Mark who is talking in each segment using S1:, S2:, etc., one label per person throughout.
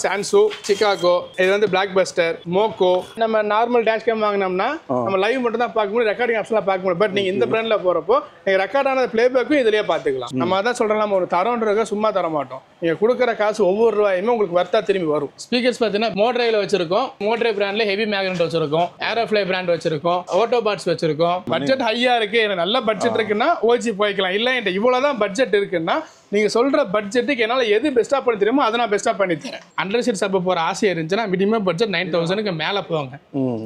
S1: Chance, Chicago, இது வந்து black Bastar, மோக்கோ. நம்ம நார்மல் டேஷ் கேம் வாங்கினோம்னா நம்ம லைவ் மட்டும் தான் பார்க்க முடியும், ரெக்கார்டிங் ஆப்ஷன்லாம் பார்க்க முடியும். பட் நீங்க இந்த பிராண்ட்ல போறப்போ நீங்க ரெக்கார்ட் ஆன பிளேபேக்கும் இதுலயே பார்த்துக்கலாம். நம்ம அதான் சொல்றோம், நம்ம ஒரு தரம்ன்றத சும்மா தர மாட்டோம். நீங்க கொடுக்குற காசு ஒவ்வொரு ரூபாயுமே உங்களுக்கு வர்த்தா திரும்பி வரும். ஸ்பீக்கர்ஸ் பார்த்தீங்கன்னா மோட்ரைல வச்சிருக்கோம். மோட்ரை பிராண்ட்ல ஹெவி மேக்னெட் வச்சிருக்கோம், ஏரோஃப்ளை பிராண்ட் வச்சிருக்கோம், ஆட்டோபாட்ஸ் வச்சிருக்கோம். பட்ஜெட் ஹையா இருக்கு, நல்ல பட்ஜெட் இருக்குன்னா ஓஜி போய்க்கலாம். இல்ல என்கிட்ட இவ்வளவுதான் பட்ஜெட் இருக்குன்னா நீங்க சொல்ற பட்ஜெட்டுக்கு என்னால எது பெஸ்டா பண்ணி தெரியுமோ அதை நான் பெஸ்டா பண்ணி தரேன். அண்டர் சீட் சப் போற ஆசை இருந்துச்சுன்னா மினிமம் பட்ஜெட் 9000க்கு மேல போங்க.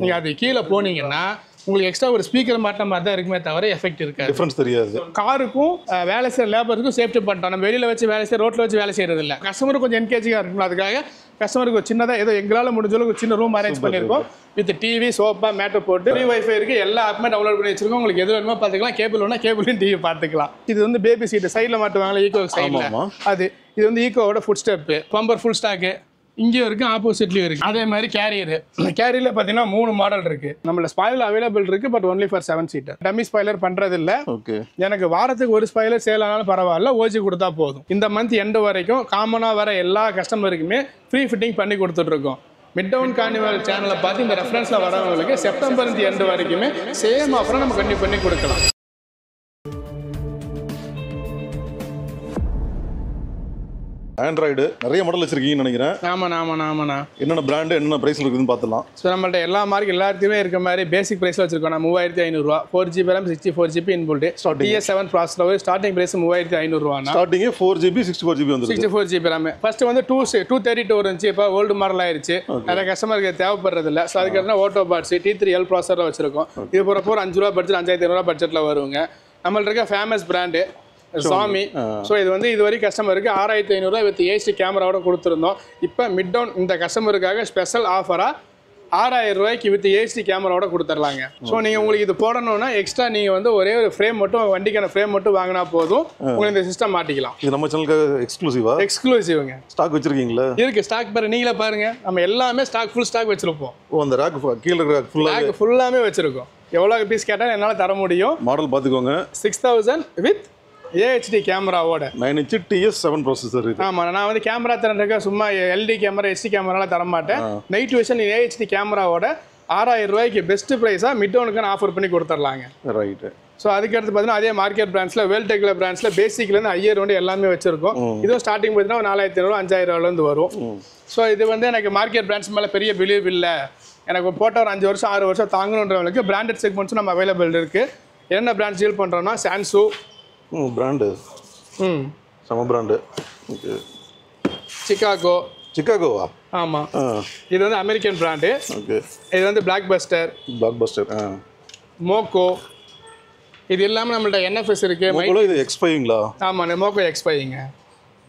S1: நீங்க அது கீழே போனீங்கன்னா உங்களுக்கு எக்ஸ்ட்ரா ஒரு ஸ்பீக்கர் மாட்ட மாதிரி தான் இருக்குமே தவிர எஃபெக்ட் இருக்காது,
S2: டிஃபரன்ஸ் தெரியாது.
S1: காருக்கும் வேலை செய்யற லேபருக்கும் சேஃப்டி பண்ணிட்டோம். நம்ம வெளியில வச்சு வேலை செய்ய, ரோட்ல வச்சு வேலை செய்யறது இல்லை. கஸ்டமருக்கு கொஞ்சம் என்கேஜிங்கா இருக்கணும். அதுக்காக கஸ்டமருக்கு ஒரு சின்னதாக ஏதோ எங்களால் முடிஞ்ச அளவுக்கு சின்ன ரூம் அரேஞ்ச் பண்ணியிருக்கோம். வித் டிவி, சோஃபா, மேட்டர் போட்டு ஃப்ரீ வைஃபை இருக்கு, எல்லா ஆப்புமே டவுன்லோட் பண்ணி வச்சிருக்கோம். உங்களுக்கு எது வேணுமோ பார்த்துக்கலாம். கேபிள் வேணா கேபிளும் டிவி பார்த்துக்கலாம். இது வந்து பேபி சீட்டு சைடில் மாட்டுவாங்களா ஈகோ சைடில், அது இது வந்து ஈகோவோட foot step. Bumper full stock இங்கேயும் இருக்குது, ஆப்போசிட்லேயும் இருக்குது. அதே மாதிரி கேரியர், கேரியரில் பார்த்தீங்கன்னா 3 மாடல் இருக்குது. நம்மள ஸ்பாயிலர் அவைலபிள் இருக்குது, but only for 7 seater. Dummy spoiler பண்ணுறது இல்லை. எனக்கு வாரத்துக்கு ஒரு ஸ்பாயிலர் சேல் ஆனாலும் பரவாயில்ல, ஓஜி கொடுத்தா போதும். இந்த மந்த் எண்டு வரைக்கும் காமனாக வர எல்லா கஸ்டமருக்குமே ஃப்ரீ ஃபிட்டிங் பண்ணி கொடுத்துட்ருக்கோம். மிட் டவுன் கார்னிவல் சேனலை பார்த்து இந்த ரெஃபரன்ஸில் வரவங்களுக்கு செப்டம்பர் எண்டு வரைக்குமே சேம் ஆஃபரை நம்ம கண்டிப்பாக பண்ணி கொடுக்கலாம்.
S2: ஆண்ட்ராய்டு நிறைய மாடல் வச்சிருக்கீங்கன்னு நினைக்கிறேன்.
S1: ஆமாண்ணா.
S2: என்னென்ன பிராண்டு என்னென்ன பிரைஸ்ல இருக்குதுன்னு பார்த்துலாம்.
S1: ஸோ நம்மள்ட்ட எல்லா மார்க் எல்லாத்தையுமே இருக்க மாதிரி பேசிக் ப்ரைஸில் வச்சிருக்கோம். 3500 ரூபா, 4GB RAM, 64GB inbuilt. PS7 processor starting price 3500 ரூபா.
S2: ஸ்டார்டிங்கே 4GB 64GB வந்து
S1: 64GB RAM. ஃபர்ஸ்ட் வந்து 232 இருந்துச்சு, இப்போ ஓல்டு மாடல் ஆயிடுச்சு. நிறைய கஸ்டமருக்கு தேவைப்படுறது இல்லை. ஸோ அதுக்கு Autobots T3L ப்ராசஸர் வச்சிருக்கோம். இது போகிறப்போ ஒரு 5 ரூபா பட்ஜெட், 5500 பட்ஜெட்டில் வருவாங்க. நம்மள்ட்ட இருக்க ஃபேமஸ் பிராண்டு சாமி. ஸோ இது வந்து இது வரைக்கும் கஸ்டமருக்கு 6500 வித் ஏசி கேமராவோட கொடுத்துருந்தோம். இப்போ மிட் டவுன் இந்த கஸ்டமருக்காக ஸ்பெஷல் ஆஃபராக 6000 ரூபாய்க்கு வித் ஏசி கேமராவோட கொடுத்துர்லாங்க. ஸோ நீங்கள் உங்களுக்கு இது போடணும்னா எக்ஸ்ட்ரா நீங்கள் வந்து ஒரே ஒரு ஃப்ரேம் மட்டும், வண்டிக்கான ஃப்ரேம் மட்டும் வாங்கினா போதும், உங்களுக்கு இந்த சிஸ்டம் மாட்டிக்கலாம்.
S2: இது நம்ம சேனலுக்கு எக்ஸ்க்ளூசிவா?
S1: எக்ஸ்க்ளூசிவ்ங்க.
S2: ஸ்டாக் வச்சிருக்கீங்களா?
S1: இருக்கு, ஸ்டாக் பாரு, நீங்களே பாருங்க. நம்ம எல்லாமே ஸ்டாக், ஃபுல் ஸ்டாக் வச்சிருப்போம்.
S2: அந்த ரேக் கீழே ரேக்
S1: ஃபுல்லாமே வச்சிருக்கோம். எவ்வளோ பீஸ் கேட்டாலும் என்னால் தர முடியும்.
S2: மாடல் பார்த்துக்கோங்க.
S1: 6000 வித் AHD கேமராவோட
S2: 9-inch TS7 ப்ராசஸர் இது.
S1: ஆமாம், நான் வந்து கேமரா தரேன், சும்மா LD கேமரா HD கேமராலாம் தர மாட்டேன். நைட் விஷன் AHD கேமராவோட 6000 ரூபாய்க்கு பெஸ்ட் ப்ரைஸாக மிட் டவுனுக்கு ஆஃபர் பண்ணி கொடுத்துர்லாங்க.
S2: ரைட்டு.
S1: ஸோ அதுக்கடுத்து பார்த்தீங்கன்னா அதே மார்க்கெட் பிராண்ட்ஸில் வேல்டெக்கில் பிராண்ட்ஸில் பேசிக்லேருந்து 5000 வந்து எல்லாமே வச்சிருக்கோம். இதுவும் ஸ்டார்டிங் பார்த்தீங்கன்னா 4500 5000 வரும். ஸோ இது வந்து எனக்கு மார்க்கெட் பிராண்ட்ஸ் மேலே பெரிய பிலீவ் இல்லை, எனக்கு போட்ட ஒரு 5 வருஷம் 6 வருஷம் தாங்கணுன்றவங்களுக்கு பிராண்டட் செக்மெண்ட்ஸும் நம்ம அவைலபிள் இருக்குது. என்ன பிராண்ட்ஸ் டீல் பண்ணுறோன்னா சான்சு
S2: பிராண்டு, சம பிராண்டு. ஓகே. சிகாகோவா?
S1: ஆமாம், இது வந்து அமெரிக்கன் பிராண்டு.
S2: ஓகே.
S1: இது வந்து பிளாக் பஸ்டர், மோக்கோ. இது இல்லாமல் நம்மள்ட்ட NFS இருக்குது.
S2: இது X5ங்களா?
S1: ஆமாம், மோக்கோ X5ங்க.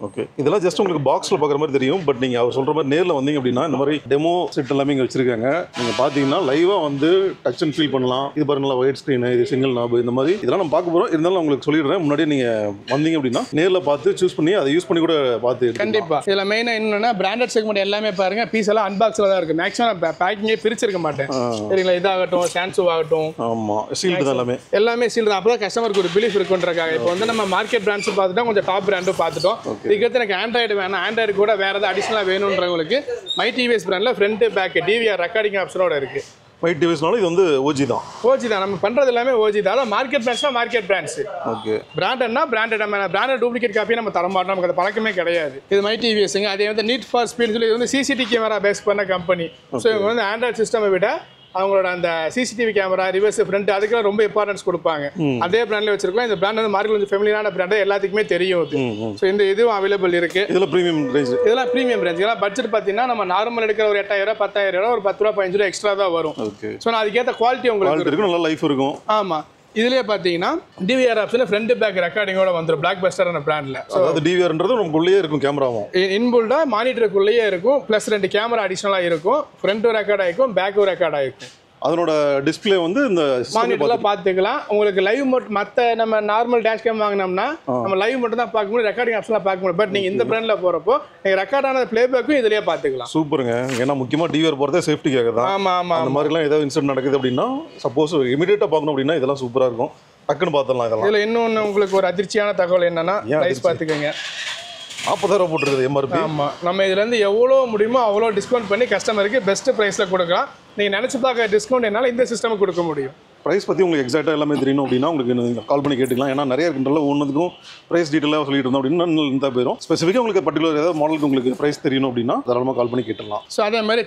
S2: ஓகே. இதெல்லாம் ஜஸ்ட் உங்களுக்கு பாக்ஸில் பார்க்குற மாதிரி தெரியும். பட் நீங்கள் அவர் சொல்கிற மாதிரி நேரில் வந்தீங்க அப்படின்னா இந்த மாதிரி டெமோ செட் எல்லாமே இங்கே வச்சிருக்காங்க. நீங்கள் பார்த்தீங்கன்னா லைவாக வந்து டச் அண்ட் ஃபீல் பண்ணலாம். இது பாருங்களா, ஒயிட் ஸ்க்ரீனு, இது சிங்கிள் நாபு, இந்த மாதிரி இதெல்லாம் நம்ம பார்க்க போகிறோம். இருந்தாலும் உங்களுக்கு சொல்லிடுறேன், முன்னாடியே நீங்கள் வந்தீங்க அப்படின்னா நேரில் பார்த்து சூஸ் பண்ணி அதை யூஸ் பண்ணி கூட பார்த்து.
S1: கண்டிப்பாக இதில் மெயினாக என்னென்னா பிராண்டட் செக்மெண்ட் எல்லாமே பாருங்கள், பீஸ் எல்லாம் அன்பாக்ஸில் தான் இருக்குது. மேக்ஸிமம் பேக்கிங்கே பிரிச்சிருக்க மாட்டேன். சரிங்களா, இதாகட்டும், சான்சு ஆகட்டும்,
S2: ஆமாம், சீல்டு தான்
S1: எல்லாமே சீல்டு தான். அப்போ தான் கஸ்டமருக்கு ஒரு பிலீஃப் இருக்குன்றக்காக. இப்போ வந்து நம்ம மார்க்கெட் பிராண்ட்ஸ் பார்த்துட்டோம், கொஞ்சம் டாப் பிராண்டும் பார்த்துட்டோம். இதுக்கு எனக்கு ஆண்ட்ராய்டு வேணாம், ஆண்ட்ராய்டு கூட வேறு ஏதாவது அடிஷனலாக வேணுன்றவங்களுக்கு மை டிவிஎஸ் பிராண்டில் ஃப்ரண்ட் பேக் DVR ரெக்கார்டிங் ஆப்ஷனோட இருக்குது.
S2: மை டிவிஎஸ்னால இது வந்து ஓஜி தான்.
S1: நம்ம பண்ணுறது எல்லாமே ஓஜி தான். அதான் மார்க்கெட் பிராண்ட்ஸ்னா மார்க்கெட் பிராண்ட்ஸ்.
S2: ஓகே.
S1: பிராண்டட்னா பிராண்டட். நம்ம பிராண்டட் டூப்ளிகேட் காப்பியை நம்ம தர மாட்டோம், நமக்கு அது பழக்கமே கிடையாது. இது மை டிவிஎஸ்ங்க. அதே வந்து நீட் ஃபார் ஸ்பீட் சொல்லி இது வந்து CCTV கேமரா பேஸ் பண்ண கம்பெனி. ஸோ இவங்க வந்து ஆண்ட்ராய்டு சிஸ்டமை விட அவங்களோட அந்த CCTV கேமரா, ரிவர்ஸ், ஃப்ரண்ட் அதுக்கெல்லாம் ரொம்ப இம்பார்ட்டன்ஸ் கொடுப்பாங்க. அதே பிராண்ட்ல வச்சிருக்கோம். இந்த பிராண்ட் வந்து மார்க்கெட் கொஞ்சம் ஃபெமிலியரான பிராண்ட், எல்லாத்துக்குமே தெரியும். ஸோ இந்த இதுவும் அவைலபிள் இருக்கு.
S2: இதெல்லாம் ப்ரீமியம் ரேஞ்ச்.
S1: இதெல்லாம் ப்ரீமியம் ரேஞ்ச். இதெல்லாம் பட்ஜெட் பார்த்தீங்கன்னா நம்ம நார்மல் எடுக்கிற ஒரு 8000 10000 ஒரு 10 ரூபா 15 ரூபா எக்ஸ்ட்ரா தான் வரும். ஸோ நான் அதுக்கேற்ற குவாலிட்டி உங்களுக்கு
S2: இருக்கும், நல்ல லைஃப் இருக்கும்.
S1: ஆமாம். இதுலயே பார்த்தீங்கன்னா DVR ஆப்ஷன் ஃப்ரண்ட் பேக் ரெக்கார்டிங்கோட வந்துடும் பிளாக் பஸ்டரான பிராண்ட்ல.
S2: அதாவது DVRன்றது நமக்குள்ளேயே இருக்கும், கேமராவும்
S1: இன்புல்டா மானிட்டருக்குள்ளேயே இருக்கும். ப்ளஸ் 2 கேமரா அடிஷனலாக இருக்கும். ஃப்ரண்ட்டும் ரெக்கார்ட் ஆகிருக்கும், பேக்கும் ரெக்கார்ட் ஆகிருக்கும்.
S2: அதனோட டிஸ்பிளே வந்து இந்த
S1: மானிட்டர்ல பார்த்துக்கலாம். உங்களுக்கு லைவ் மட்டும், மற்ற நம்ம நார்மல் டேஷ் கேம் வாங்கினோம்னா நம்ம லைவ் மட்டும் தான் பார்க்க முடியும், ரெக்கார்டிங் ஆப்ஷன்லாம் பார்க்க முடியும். பட் நீங்கள் இந்த பிராண்டில் போகிறப்போ நீங்கள் ரெக்கார்ட் ஆன பிளேபேக்கும் இதுலேயே பார்த்துக்கலாம்.
S2: சூப்பருங்க. ஏன்னா முக்கியமாக DVR போகிறதே சேஃப்டிக்காக தான்.
S1: ஆமாம் ஆமாம்.
S2: அந்த மாதிரிலாம் ஏதாவது இன்சிடென்ட் நடக்குது அப்படின்னா சப்போஸ் இமீடியட்டாக பார்க்கணும் அப்படின்னா இதெல்லாம் சூப்பராக இருக்கும். டக்குன்னு பார்த்துடலாம். இதெல்லாம்
S1: இதில் இன்னொன்று உங்களுக்கு ஒரு அதிர்ச்சியான தகவல் என்னன்னா, ப்ரைஸ் பார்த்துக்கோங்க.
S2: 40,000 போட்டுருக்குது எம்ஆர்பி.
S1: ஆமாம், நம்ம இதுலேருந்து எவ்வளோ முடியுமோ அவ்வளோ டிஸ்கவுண்ட் பண்ணி கஸ்டமருக்கு பெஸ்ட் ப்ரைஸில் கொடுக்கலாம். நீங்கள் நினச்சி பார்க்க டிஸ்கவுண்ட் என்னால் இந்த சிஸ்டமுக்கு கொடுக்க முடியும்.
S2: ப்ரைஸ் பற்றி உங்களுக்கு எக்ஸாக்டாக எல்லாமே தெரியணும் அப்படின்னா உங்களுக்கு நீங்கள் கால் பண்ணி கேட்டுக்கலாம். ஏன்னா நிறைய இருக்கின்றல ஒன்றுக்கும் ப்ரைஸ் டீட்டெயிலாக சொல்லிட்டு இருந்தோம் அப்படின்னா இருந்தால் போயிடும். ஸ்பெசிஃபிக்காக உங்களுக்கு பர்டிகுலர் ஏதாவது மாடலுக்கு உங்களுக்கு ப்ரைஸ் தெரியணும் அப்படின்னா தாராளமாக கால் பண்ணி கேட்டுடலாம்.
S1: ஸோ அதே மாதிரி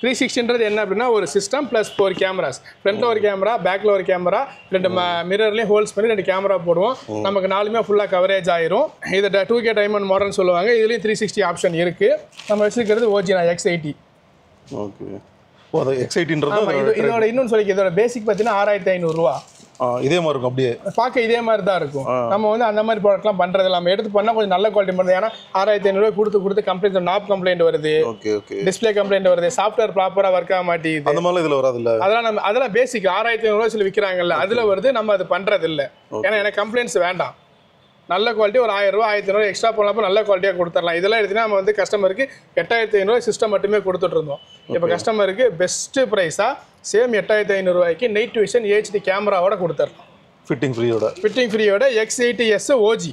S1: 360ன்றது என்ன அப்படின்னா ஒரு சிஸ்டம் ப்ளஸ் 4 கேமராஸ். ஃப்ரண்ட்டில் ஒரு கேமரா, பேக்கில் ஒரு கேமரா, 2 மிரர்லேயும் ஹோல்ஸ் பண்ணி 2 கேமரா போடுவோம். நமக்கு 4மே ஃபுல்லாக கவரேஜ் ஆயிரும். இது 2K டைமண்ட் மாடல்னு சொல்லுவாங்க. இதுலேயும் 360 ஆப்ஷன் இருக்குது. நம்ம வச்சுருக்கிறது OG X80.
S2: ஓகே, ஓ அது X80ன்றது
S1: இதோட இன்னொன்று சொல்லி இதோட பேசிக் பார்த்தீங்கன்னா 6,500 ரூபா.
S2: இதே மாதிரி இருக்கும், அப்படியே
S1: பார்க்க இதே மாதிரி தான் இருக்கும். நம்ம வந்து அந்த மாதிரி ப்ராடக்ட்லாம் பண்ணுறது நம்ம எடுத்து பண்ணால் கொஞ்சம் நல்ல குவாலிட்டி பண்ணுறது. ஏன்னா 6,500 கொடுத்து கம்ப்ளைண்ட், நாப் கம்ப்ளைண்ட் வருது, டிஸ்பிளே கம்ப்ளைண்ட் வருது, சாஃப்ட்வேர் ப்ராப்பராக ஒர்க் ஆக மாட்டேங்குது.
S2: அந்த மாதிரிலாம் இதில் வராது இல்லை.
S1: அதெல்லாம் பேசிக் 6,500 சொல்லி விற்கிறாங்கல்ல, அதில் வருது. நம்ம அது பண்ணுறது இல்லை. ஏன்னா எனக்கு கம்ப்ளைண்ட்ஸ் வேண்டாம். நல்ல குவாலிட்டி ஒரு 1000 ரூபா 1,500 எக்ஸ்ட்ரா போனப்போ நல்ல குவாலிட்டியாக கொடுத்துடலாம். இதெல்லாம் எடுத்தீங்கன்னா நம்ம வந்து கஸ்டமருக்கு 8,500 சிஸ்டம் மட்டுமே கொடுத்துட்டு இருந்தோம். இப்போ கஸ்டமருக்கு பெஸ்ட்டு ப்ரைஸாக சேம் 8,500 ரூபாய்க்கு நைட் விஷன் HD கேமராவோட கொடுத்துடலாம். ஃபிட்டிங் ஃப்ரீயோட X80S OG.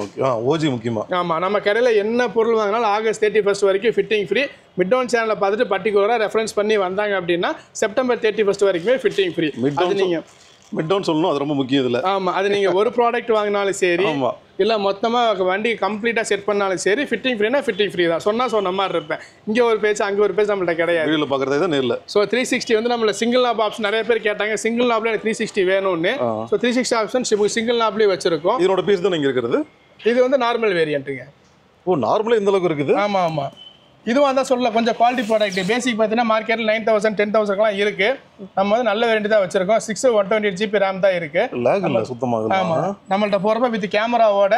S2: ஓகே, OG முக்கியமாக.
S1: ஆமாம், நம்ம கடையில் என்ன பொருள் வாங்கினாலும் August 31 வரைக்கும் ஃபிட்டிங் ஃப்ரீ. மிட்டவுன் சேனலில் பார்த்துட்டு பர்டிகுலராக ரெஃபரன்ஸ் பண்ணி வந்தாங்க அப்படின்னா September 31 வரைக்குமே ஃபிட்டிங் ஃப்ரீ. அது நீங்கள்
S2: மிட்டவுன் சொல்லணும், அது ரொம்ப முக்கியம் இதில்.
S1: ஆமாம், அது நீங்கள் ஒரு ப்ராடக்ட் வாங்கினாலும் சரி, இல்லை மொத்தமாக வண்டி கம்ப்ளீட்டாக செட் பண்ணாலும் சரி, ஃபிட்டிங் ஃப்ரீனா ஃபிட்டிங் ஃப்ரீ தான். சொன்ன மாதிரி இருப்பேன். இங்கே ஒரு பேஜ் அங்கே ஒரு பேஜ் நம்மள்ட்ட கிடையாது.
S2: வீடியோவில் பார்க்குறதே தான் நேரில்.
S1: ஸோ 360 வந்து நம்மள சிங்கிள் நாப் ஆப்ஷன் நிறைய பேர் கேட்டாங்க. சிங்கிள் நாப்ல எனக்கு 360 வேணும்னு. ஸோ 360 ஆப்ஷன் சிங்கிள் நாப்லேயே வச்சிருக்கோம்.
S2: இதோட பீஸ் தான் நீங்கள் இருக்கிறது.
S1: இது வந்து நார்மல் வேரியண்ட்டுங்க.
S2: ஓ, நார்மலாக இந்த அளவுக்கு இருக்குது.
S1: ஆமாம். இதுவும் தான் சொல்லலாம், கொஞ்சம் குவாலிட்டி ப்ராடக்ட். பேசிக் பார்த்தீங்கன்னா மார்க்கெட்டில் 9,000 10,000லாம் இருக்குது. நம்ம வந்து நல்ல வேரியண்ட் தான் வச்சிருக்கோம். 6 128 GB RAM தான் இருக்குது.
S2: லேக் இல்லை சுத்தமாக.
S1: ஆமாம், நம்மள்ட்ட போகிறப்ப வித் கேமராவோட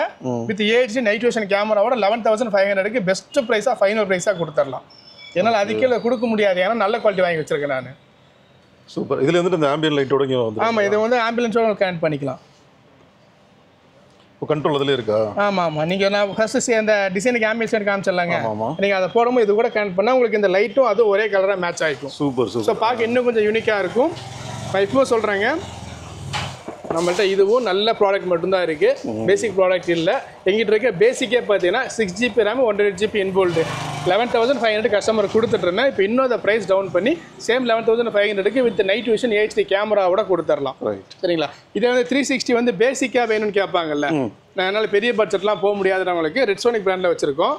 S1: வித் HD நைட் விஷன் கேமராவோட 11,500க்கு பெஸ்ட் ப்ரைஸாக ஃபைனல் ப்ரைஸாக கொடுத்துடலாம். என்னால் அதுக்கே கொடுக்க முடியாது. ஏன்னா நல்ல குவாலிட்டி வாங்கி வச்சிருக்கேன் நான்.
S2: சூப்பர். இதில் வந்துட்டு இந்த ஆம்பியன் லைட்டோட இங்கே வந்து.
S1: ஆமாம், இது வந்து ஆம்புலன்ஸோட கனெக்ட் பண்ணிக்கலாம்.
S2: கண்ட்ரோல் அதில் இருக்கா?
S1: ஆமாம். நீங்கள் நான் ஃபர்ஸ்ட் அந்த டிசைனுக்கு ஆம்பியன்ஸ் காமிச்சிடலாங்க. நீங்கள் அதை போடும்போது இது கூட கனெக்ட் பண்ணால் உங்களுக்கு இந்த லைட்டும் அது ஒரே கலராக மேட்ச் ஆகிக்கும்.
S2: சூப்பர்.
S1: ஸோ பார்க்க இன்னும் கொஞ்சம் யூனிக்காக இருக்கும். நான் இப்போ சொல்கிறேங்க, நம்மள்ட்ட இதுவும் நல்ல ப்ராடக்ட் மட்டும்தான் இருக்குது. பேசிக் ப்ராடக்ட் இல்லை. எங்கிட்ட இருக்க பேசிக்கே பார்த்தீங்கன்னா 6 GB RAM 128 GB inbuilt 11,500 customer கொடுத்துட்டு இருந்தேன். இப்போ இன்னும் அதை ப்ரைஸ் டவுன் பண்ணி சேம் 11,500க்கு வித் நைட் விஷன் HD கேமராவோட கொடுத்துடலாம். சரிங்களா? இதே வந்து 360 வந்து பேசிக்காக வேணும்னு கேட்பாங்கல்ல. நான் என்னால் பெரிய பட்ஜெட்லாம் போக முடியாதவங்களுக்கு ரெட்சோனிக் பிராண்டில் வச்சுருக்கோம்.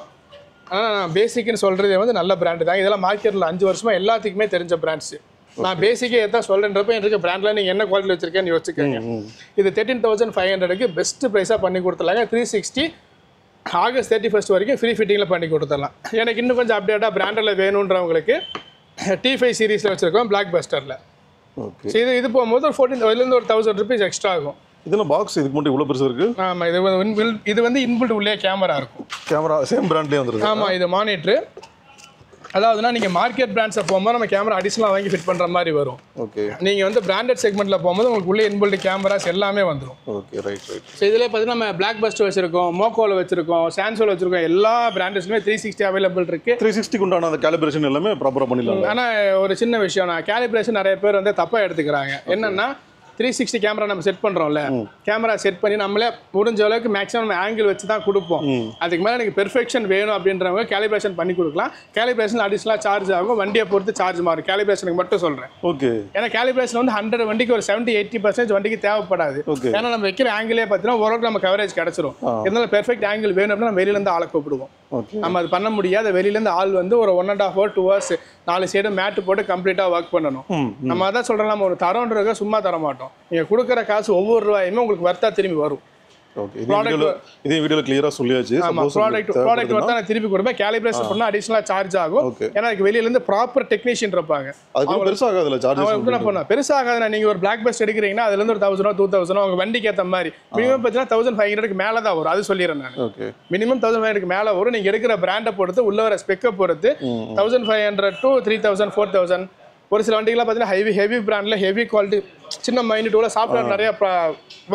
S1: ஆனால் நான் பேசிக்னு சொல்கிறது வந்து நல்ல பிராண்டு தான். இதெல்லாம் மார்க்கெட்டில் 5 வருஷமாக எல்லாத்துக்குமே தெரிஞ்ச பிராண்ட்ஸு. நான் பேசிக்கே எதாவது சொல்கிறேன்றப்ப எனக்கு பிராண்டில் நீங்கள் என்ன குவாலிட்டி வச்சுருக்கேன்னு யோசிச்சுக்கோங்க. இது 13,500க்கு பெஸ்ட் ப்ரைஸாக பண்ணி கொடுத்துடலாங்க. 360 August 31 வரைக்கும் ஃப்ரீ ஃபிட்டிங்கில் பண்ணி கொடுத்துடலாம். எனக்கு இன்னும் கொஞ்சம் அப்டேட்டாக பிராண்டில் வேணுன்றவங்களுக்கு T5 சீரீஸில் வச்சுருக்கோம் பிளாக் பஸ்டரில்.
S2: ஓகே,
S1: இது போகும்போது ஒரு 14,000 ஒரு 1,000 rupees எக்ஸ்ட்ரா ஆகும்.
S2: இதெல்லாம் பாக்ஸ் இதுக்கு மட்டும் இவ்வளோ பெருசு இருக்குது.
S1: ஆமாம், இது வந்து இன்பில்ட் உள்ளே கேமரா இருக்கும்.
S2: கேமரா சேம் பிராண்ட்லேயே வந்துருக்கு.
S1: ஆமாம், இது மானிட்ரு. அதாவதுனா நீங்கள் மார்க்கெட் பிராண்ட்ஸை போகும்போது நம்ம கேமரா அடிஷனலாக வாங்கி ஃபிட் பண்ணுற மாதிரி வரும்.
S2: ஓகே,
S1: நீங்கள் வந்து பிராண்டட் செக்மெண்ட்டில் போகும்போது உங்களுக்கு உள்ளே இன்பில்ட் கேமராஸ் எல்லாமே வந்துடும்.
S2: Okay, right.
S1: ஸோ இதில் பார்த்தீங்கன்னா நம்ம பிளாக் பஸ்டர் வச்சிருக்கோம், மோக்கோவில் வச்சிருக்கோம், சாம்சோவில் வச்சிருக்கோம். எல்லா பிராண்டஸ்லுமே 360 அவைலபிள் இருக்குது.
S2: 360 உண்டான அந்த கேலிப்ரேஷன் எல்லாமே ப்ராப்பராக பண்ணிடலாம்.
S1: ஆனால் ஒரு சின்ன விஷயம், நான் கேலிப்ரேஷன் நிறைய பேர் வந்து தப்பாக எடுத்துக்கிறாங்க. என்னென்னா 360 கேமரா நம்ம செட் பண்ணுறோம்ல, கேமரா செட் பண்ணி நம்மளே முடிஞ்ச அளவுக்கு மேக்ஸிமம் நம்ம ஆங்கிள் வச்சு தான் கொடுப்போம். அதுக்கு மேலே எனக்கு பெர்ஃபெக்ஷன் வேணும் அப்படின்றவங்க கேலிப்ரேஷன் பண்ணி கொடுக்கலாம். கேலிப்ரேஷன் அடிஷனலாக சார்ஜ் ஆகும், வண்டியை பொறுத்து சார்ஜ் மாறும். கேலிப்ரேஷனுக்கு மட்டும் சொல்கிறேன்.
S2: ஓகே,
S1: ஏன்னா கேலிப்ரேஷன் வந்து 100 வண்டிக்கு ஒரு 70-80% வண்டிக்கு தேவைப்படாது. ஏன்னா நம்ம வைக்கிற ஆங்கிலே பார்த்தீங்கன்னா ஓரளவுக்கு நம்ம கவரேஜ் கிடச்சிரும். இருந்தாலும் பெர்ஃபெக்ட் ஆங்கிள் வேணும் அப்படின்னா நம்ம வெளியிலேருந்து ஆளை கூப்பிடுவோம். நம்ம அது பண்ண முடியாது. வெளியிலேருந்து ஆள் வந்து ஒரு 1.5 hour 2 hours 4 சைடு மேட்டு போட்டு கம்ப்ளீட்டாக ஒர்க் பண்ணணும். நம்ம அதான் சொல்கிறோம், நம்ம ஒரு தரோன்றத சும்மா தர மாட்டோம். நீங்கள் கொடுக்குற காசு ஒவ்வொரு ரூபாயுமே உங்களுக்கு வர்த்தா திரும்பி வரும்.
S2: ஓகே, இதே வீடியோல கிளியரா சொல்லியாச்சு.
S1: ப்ராடக்ட் வர்த்தா நான் திருப்பி கொடுப்பேன். கேலிப்ரேஷன் பண்ணா அடிஷனலாக சார்ஜ் ஆகும். ஏன்னா அதுக்கு வெளியிலேருந்து ப்ராப்பர் டெக்னீஷியன் இருப்பாங்க.
S2: அது பெருசாகாதுல சார்ஜ்
S1: பெருசாகாதுன்னா நீங்கள் ஒரு பிளாக் பஸ்ட் எடுக்கிறீங்கன்னா அதுலேருந்து ஒரு 1,000 2,000 உங்கள் வண்டிக்கு ஏற்ற மாதிரி மினிமம் பார்த்தீங்கன்னா 1,500க்கு மேலே தான் வரும். அது சொல்லிடுறேன் நான். மினிமம் 1,500க்கு மேலே வரும். நீங்கள் எடுக்கிற பிராண்டை பொறுத்து உள்ள வர ஸ்பெக்கை பொறுத்து 1,500 to 3,000 4,000. ஒரு சில வண்டிகள்லாம் பார்த்தீங்கன்னா ஹெவி பிராண்டில் ஹெவி குவாலிட்டி சின்ன மைனிட்டோட சாஃப்ட்வேர் நிறைய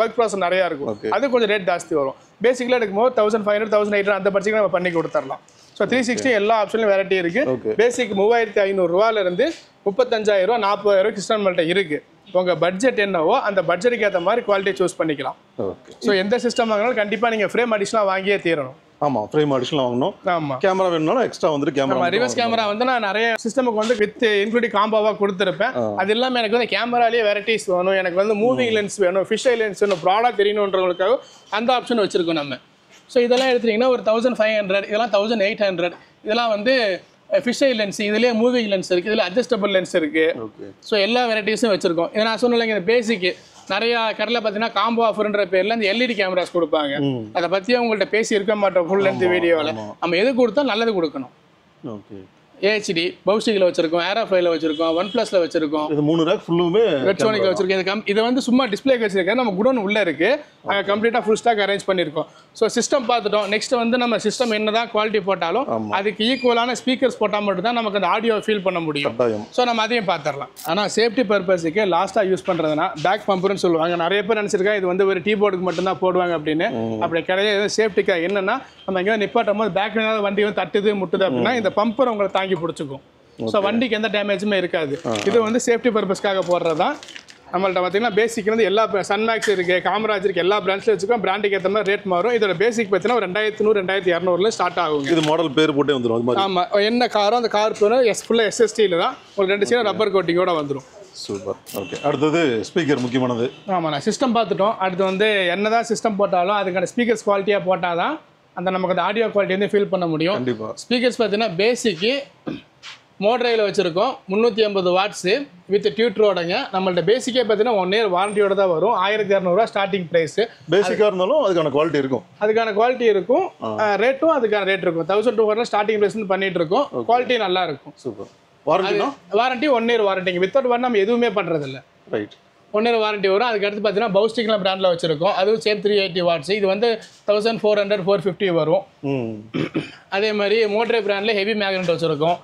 S1: ஒர்க் ப்ராசஸ் நிறையா இருக்கும். அது கொஞ்சம் ரேட் ஜாஸ்தி வரும். பேசிக்கலாக எடுக்கும்போது 1,500 1,800 அந்த பட்ஜெட்டுக்கு நம்ம பண்ணி கொடுத்துடலாம். ஸோ 360 எல்லா ஆப்ஷன்லையும் வெரைட்டி இருக்குது. பேசிக் 3,500 ரூபாயிலிருந்து 35,000 40,000 கிறிஸ்டன்மல்கிட்ட இருக்குது. உங்கள் பட்ஜெட் என்னவோ அந்த பட்ஜெட்டுக்கு ஏற்ற மாதிரி குவாலிட்டி சூஸ் பண்ணிக்கலாம். ஸோ எந்த சிஸ்டம் வாங்கினாலும் கண்டிப்பாக நீங்கள் ஃப்ரேம் அடிஷனலாக வாங்கியே தீரணும்.
S2: ஆமாம், ஃப்ரேம் அடிஷனல் வாங்கணும்.
S1: ஆமாம்,
S2: கேமரா வேணும்னாலும் எக்ஸ்ட்ரா வந்துட்டு கேமரா.
S1: ரிவர்ஸ் கேமரா வந்து நான் நிறைய சிஸ்டமுக்கு வந்து வித் இன்க்ளூடிங் காம்போவாக கொடுத்துருப்பேன். அது இல்லாமல் எனக்கு வந்து கேமராலேயே வெரைட்டிஸ் வேணும், எனக்கு வந்து மூவிங் லென்ஸ் வேணும், ஃபிஷ் ஐ லென்ஸ் வேணும், ப்ராடக்ட் தெரியணுன்றவங்களுக்காக அந்த ஆப்ஷன் வச்சுருக்கோம் நம்ம. ஸோ இதெல்லாம் எடுத்துட்டிங்கன்னா ஒரு 1500, இதெல்லாம் 1800, இதெல்லாம் வந்து ஃபிஷ் ஐ லென்ஸ், இதுலேயே மூவிங் லென்ஸ் இருக்குது, இதில் அட்ஜஸ்டபிள் லென்ஸ் இருக்குது. ஸோ எல்லா வெரைட்டிஸும் வச்சுருக்கோம். இதை நான் சொன்னலைங்க, இந்த பேசிக்கு நிறையா கடையில் பார்த்தீங்கன்னா காம்போ ஆஃபர்ன்ற பேரில் இந்த எல்இடி கேமராஸ் கொடுப்பாங்க. அதை பற்றி உங்கள்கிட்ட பேசி இருக்க மாட்டோம் ஃபுல் லென்த் வீடியோவில். நம்ம எது கொடுத்தா நல்லது கொடுக்கணும்.
S2: ஓகே,
S1: ஏஹெச்டி பவுஸ்டிக்கில் வச்சிருக்கோம், ஏரோஃபைல வச்சிருக்கோம், OnePlusல வச்சிருக்கோம்,
S2: இது 3 ரேக் ஃபுல்லுமே
S1: ரெட்ரோனிக்ல வச்சிருக்கோம். இது வந்து சும்மா டிஸ்பிளேக்கு வச்சிருக்கேன், நம்ம குடோன் உள்ள இருக்கு, அங்கே கம்ப்ளீட்டாக ஃபுல் ஸ்டாக் அரேஞ்ச் பண்ணியிருக்கோம். ஸோ சிஸ்டம் பார்த்துட்டோம். நெக்ஸ்ட் வந்து நம்ம சிஸ்டம் என்னதான் குவாலிட்டி போட்டாலும் அதுக்கு ஈக்குவலான ஸ்பீக்கர்ஸ் போட்டால் மட்டும் தான் நமக்கு அந்த ஆடியோ ஃபீல் பண்ண முடியும். ஸோ நம்ம அதையும் பார்த்துடலாம். ஆனால் சேஃப்டி பர்பஸுக்கு லாஸ்ட்டாக யூஸ் பண்ணுறதுனா பேக் பம்பர்னு சொல்லுவாங்க. நிறைய பேர் நினச்சிருக்காங்க இது வந்து ஒரு கீபோர்டுக்கு மட்டும்தான் போடுவாங்க அப்படின்னு. அப்படி கிடையாது. சேஃப்டிக்காக என்னன்னா, நம்ம எங்கேயாவது நிப்பாட்டும் போது பேக் வண்டி வந்து தட்டுது முட்டுது அப்படின்னா இந்த பம்பர் உங்களை தாங்கி பிடிச்சிக்கும். ஸோ வண்டிக்கு எந்த டேமேஜுமே இருக்காது. இது வந்து சேஃப்டி பர்பஸ்க்காக போடுறது தான். நம்மள்ட்ட பார்த்தீங்கன்னா பேசிக் வந்து எல்லா சன்மேக்ஸ் இருக்குது, காமராஜ் இருக்குது, எல்லா பிராண்ட்ஸில் வச்சுக்கோம். பிராண்டுக்கு ஏற்ற மாதிரி ரேட் மாறும். இதோட பேசிக் பார்த்தீங்கன்னா ஒரு 2100 2200 ஸ்டார்ட் ஆகும்.
S2: இது மாடல் பேர் போட்டே வந்துடும் அது மாதிரி.
S1: ஆமாம், என்ன காரோ அந்த கார் பேரும் ஃபுல்லாக SSTயில் தான். ஒரு 2 சீரம் ரப்பர் கோட்டிங்கோட வந்துடும்.
S2: சூப்பர். ஓகே, அடுத்தது ஸ்பீக்கர் முக்கியமானது.
S1: ஆமாம், நான் சிஸ்டம் பார்த்துட்டோம். அடுத்து வந்து என்ன தான் சிஸ்டம் போட்டாலும் அதுக்கான ஸ்பீக்கர்ஸ் குவாலிட்டியாக போட்டால் தான் அந்த நமக்கு அந்த ஆடியோ குவாலிட்டி வந்து ஃபீல் பண்ண முடியும்.
S2: கண்டிப்பாக.
S1: ஸ்பீக்கர்ஸ் பார்த்தீங்கன்னா பேசிக்கு மோட்ரையில் வச்சுருக்கோம், 350 வாட்ஸு வித் டியூட்ரோடங்க. நம்மள்ட்ட பேசிக்கே பார்த்தீங்கன்னா 1 இயர் வாரண்டியோட தான் வரும். 1200 ஸ்டார்டிங் ப்ரைஸு.
S2: பேசிக்காக இருந்தாலும் அதுக்கான குவாலிட்டி இருக்கும்.
S1: அதுக்கான குவாலிட்டி இருக்கும், ரேட்டும் அதுக்கான ரேட் இருக்கும். 1200 ஸ்டார்டிங் ப்ரைஸ் பண்ணிட்டு இருக்கோம். குவாலிட்டி நல்லா இருக்கும்.
S2: சூப்பர். வாரண்டி 1
S1: இயர் வாரண்டிங்க. வித்தவுட் வாரண்டி நம்ம எதுவுமே பண்ணுறதில்ல.
S2: ரைட்.
S1: 1 இயர் வாரண்டி வரும். அதுக்கடுத்து பார்த்தீங்கன்னா பவுஸ்டிக்லாம் பிராண்டில் வச்சுருக்கோம். அதுவும் சேம் 380 வாட்ஸ். இது வந்து 1400 450 வரும். அதே மாதிரி மோட்ரே பிராண்டில் ஹெவி மேக்னெட் வச்சுருக்கோம்,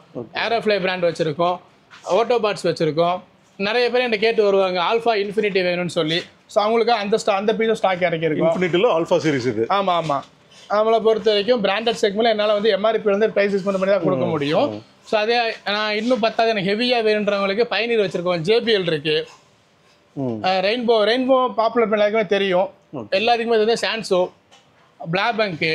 S1: ஏரோஃப்ளை பிராண்ட் வச்சுருக்கோம், ஓட்டோபாட்ஸ் வச்சுருக்கோம். நிறைய பேர் என்கிட்ட கேட்டு வருவாங்க ஆல்ஃபா இன்ஃபினிட்டி வேணும்னு சொல்லி. ஸோ அவங்களுக்கு அந்த பீஸும் ஸ்டாக் இறக்கிருக்கும்.
S2: இன்ஃபினிட்டியில் ஆல்ஃபா சீரிஸ் இது.
S1: ஆமாம். நம்மளை பொறுத்த வரைக்கும் பிராண்டட் செக்மெண்ட்டில் என்னால் வந்து MRP வந்து ப்ரைஸஸ் பண்ணி தான் கொடுக்க முடியும். ஸோ அதே நான் இன்னும் 10 எனக்கு ஹெவியாக வேணுன்றவங்களுக்கு பைனீர் வச்சுருக்கோம், JBL இருக்குது, ரெயின்போ பாப்புலர் எல்லாருக்குமே தெரியும். எல்லாத்துக்குமே வந்து சான்சோ, பிளாபங்கு.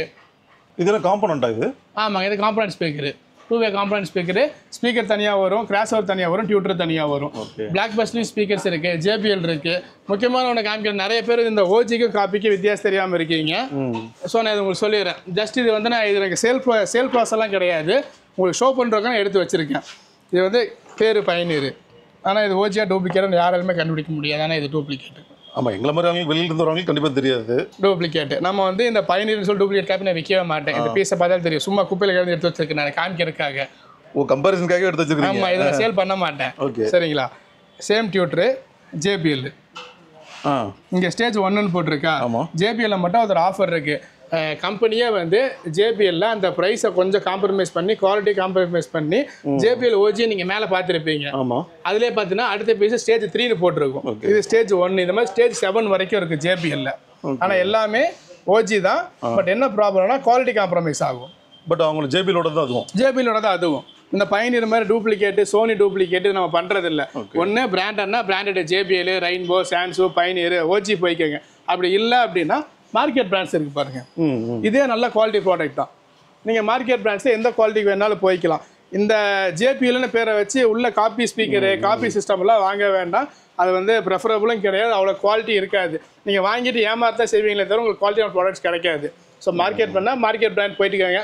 S2: இதெல்லாம் காம்பனண்ட்டாக இது?
S1: ஆமாங்க, இது காம்பனண்ட் ஸ்பீக்கரு, 2-வே காம்பனண்ட் ஸ்பீக்கரு. ஸ்பீக்கர் தனியாக வரும், கிராஸ் ஓவர் தனியாக வரும், டியூட்டர் தனியாக வரும். பிளாக் பஸ்ட்லையும் ஸ்பீக்கர்ஸ் இருக்குது, JBL இருக்குது. முக்கியமான ஒன்று காமிக்கிறேன், நிறைய பேர் இந்த OGக்கும் காப்பிக்கு வித்தியாசம் தெரியாமல் இருக்கீங்க. ஸோ நான் இது உங்களுக்கு சொல்லிடுறேன். ஜஸ்ட் இது வந்து நான் இது எனக்கு சேல் ப்ராசஸ் எல்லாம் கிடையாது, உங்களுக்கு ஷோ பண்ணுறதுக்காக நான் எடுத்து வச்சுருக்கேன். இது வந்து பேர் பயனீர். ஆனால் இது OG டூப்ளிகேட் யாராலுமே கண்டுபிடிக்க முடியாது. ஆனால் இது டூப்ளிகேட்.
S2: ஆமாம், எங்களை மாதிரி அவங்க வெளியில் இருந்து வரவங்களுக்கு கண்டிப்பாக தெரியாது.
S1: டூப்ளிகேட் நம்ம வந்து இந்த பயனீர்னு சொல்லி டூப்ளிகேட் காப்பி நான் விற்கவே மாட்டேன். இந்த பீஸை பார்த்தாலும் தெரியும், சும்மா குப்பையில் கிடந்து எடுத்து வச்சிருக்கேன் நான் காமிக்கிறதுக்காக.
S2: கம்பேரிசனுக்காக எடுத்து வச்சிருக்கேன்.
S1: ஆமாம், இதில் சேல் பண்ண மாட்டேன். ஓகே, சரிங்களா. Same டியூட்ரு, JBL. இங்கே ஸ்டேஜ் 1ன்னு போட்டிருக்கா. JBL மட்டும் ஒரு ஆஃபர் இருக்குது. கம்பெனியே வந்து JBL அந்த ப்ரைஸை கொஞ்சம் காம்ப்ரமைஸ் பண்ணி, குவாலிட்டி காம்ப்ரமைஸ் பண்ணி JBL OG நீங்கள் மேலே பார்த்துருப்பீங்க. அதுலேயே பார்த்தீங்கன்னா அடுத்த பீஸ் ஸ்டேஜ் 3ன்னு போட்டிருக்கும். இது ஸ்டேஜ் 1. இந்த மாதிரி ஸ்டேஜ் 7 வரைக்கும் இருக்குது JBL. ஆனால் எல்லாமே OG தான். பட் என்ன ப்ராப்ளம்னா குவாலிட்டி காம்ப்ரமைஸ் ஆகும்.
S2: பட் அவங்களுக்கு JBLோட தான் அதுவும். இந்த பயனீர் மாதிரி டூப்ளிகேட்டு, சோனி டூப்ளிகேட்டு நம்ம பண்ணுறதில்ல. ஒன்று பிராண்டட்னா பிராண்டட் JBL, ரெயின்போ, சான்சோ, பயனீர், OG போய்க்கோங்க. அப்படி இல்லை அப்படின்னா மார்க்கெட் பிராண்ட்ஸ் இருக்குது பாருங்கள். இதே நல்ல குவாலிட்டி ப்ராடக்ட் தான். நீங்கள் மார்க்கெட் பிராண்ட்ஸில் எந்த குவாலிட்டிக்கு வேணாலும் போய்க்கலாம். இந்த JBLன்னு பேரை வச்சு உள்ள காப்பி ஸ்பீக்கரு, காப்பி சிஸ்டம்லாம் வாங்க வேண்டாம். அது வந்து ப்ரெஃபரபுளும் கிடையாது, அவ்வளோ குவாலிட்டி இருக்காது. நீங்கள் வாங்கிட்டு ஏமாத்தான் செய்வீங்களே தவிர உங்களுக்கு குவாலிட்டியான ப்ராடக்ட்ஸ் கிடைக்காது. ஸோ மார்க்கெட் பண்ணால் மார்க்கெட் பிராண்ட் போயிட்டுக்காங்க.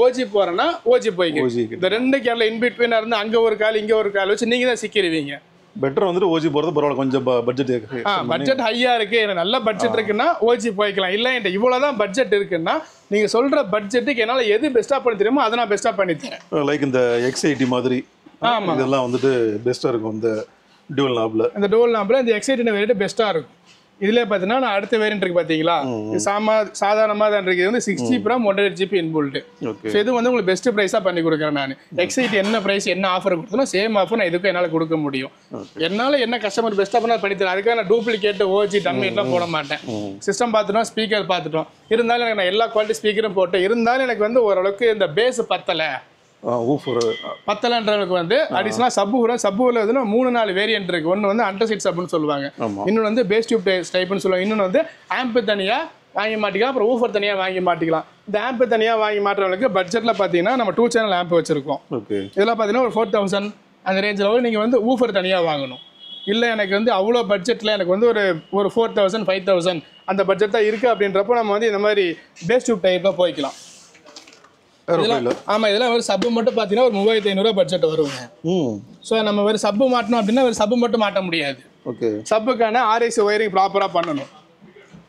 S2: OG போகிறேன்னா OG போய்க்கு. இந்த 2 கேரில் இன்பிட்வீனாக இருந்து அங்கே ஒரு கால் இங்கே ஒரு கால் வச்சு நீங்கள் தான் சிக்கிடுவீங்க. பெட்டர் வந்துட்டு OG போகிறது பரவாயில்ல, கொஞ்சம்
S1: பட்ஜெட் ஹையாக இருக்குது, எனக்கு நல்ல பட்ஜெட் இருக்குன்னா OG போய்க்கலாம். இல்லை என்கிட்ட இவ்வளோ தான் பட்ஜெட் இருக்குன்னா நீங்கள் சொல்கிற பட்ஜெட்டுக்கு என்னால் எது பெஸ்ட்டாக பண்ணி தெரியுமோ அதை நான் பெஸ்ட்டாக பண்ணித்தரேன்.
S2: லைக் இந்த X80 மாதிரி. ஆமாம், இதெல்லாம் வந்துட்டு பெஸ்ட்டாக இருக்கும். இந்த டூவல் நாபில்
S1: இந்த X80 வேரியண்ட் பெஸ்ட்டாக இருக்கும். இதுல பார்த்தீங்கன்னா நான் அடுத்த வேரியன்ட் இருக்கு பார்த்தீங்களா, சாதாரணமாக தான் இருக்குது. இது வந்து 6GB RAM 128GB inbuilt. So இது வந்து உங்களுக்கு பெஸ்ட் ப்ரைஸாக பண்ணி கொடுக்குறேன் நான். X80 என்ன ப்ரைஸ் என்ன ஆஃபர் கொடுத்தனோ சேம் ஆஃபர் நான் இதுக்கும் என்னால் கொடுக்க முடியும். என்னால் என்ன கஸ்டமர் பெஸ்ட்டாக பண்ணால் பண்ணித்தரேன். அதுக்காக நான் டூப்ளிகேட் OG டம்மிலாம் போட மாட்டேன். சிஸ்டம் பார்த்துட்டோம், ஸ்பீக்கர் பார்த்துட்டோம். இருந்தாலும் எனக்கு நான் எல்லா குவாலிட்டி ஸ்பீக்கரும் போட்டேன். இருந்தாலும் எனக்கு வந்து ஓரளவுக்கு இந்த பேஸ் பத்தலை. பத்தலன்றவங்களுக்கு வந்து அடிஷனலாக சப்வூஃபர் வந்து 3-4 வேரியன்ட் இருக்குது. ஒன்று வந்து அண்டர்சீட் சப்னு சொல்லுவாங்க, இன்னொன்று வந்து பேஸ் டியூப் டைப்னு சொல்லுவாங்க, இன்னொன்று வந்து ஆம்ப் தனியாக வாங்கி மாட்டிக்கலாம். அப்புறம் ஊஃபர் தனியாக வாங்கி மாட்டிக்கலாம். இந்த ஆம்பு தனியாக வாங்கி மாட்டுறவங்களுக்கு பட்ஜெட்டில் பார்த்தீங்கன்னா நம்ம 2 சேனல் ஆம்பு வச்சுருக்கோம்.
S2: ஓகே.
S1: இதெல்லாம் பார்த்தீங்கன்னா ஒரு 4000 அந்த ரேஞ்சில் வரும். நீங்கள் வந்து ஊஃபர் தனியாக வாங்கணும். இல்லை எனக்கு வந்து அவ்வளோ பட்ஜெட்டில் எனக்கு வந்து ஒரு 4000 5000 அந்த பட்ஜெட் தான் இருக்குது அப்படின்றப்போ நம்ம வந்து இந்த மாதிரி பேஸ் டியூப் டைப்பில் போய்க்கலாம். ஆமாம், இதெல்லாம் ஒரு சப்பு மட்டும் பார்த்தீங்கன்னா ஒரு 3500 பட்ஜெட் வருங்க. ஸோ நம்ம ஒரு சப்பு மாட்டணும் அப்படின்னா ஒரு சப்பு மட்டும் மாட்ட முடியாது.
S2: ஓகே.
S1: சப்புக்கான ஆர்ஐசி ஒயரிங் ப்ராப்பராக பண்ணணும்,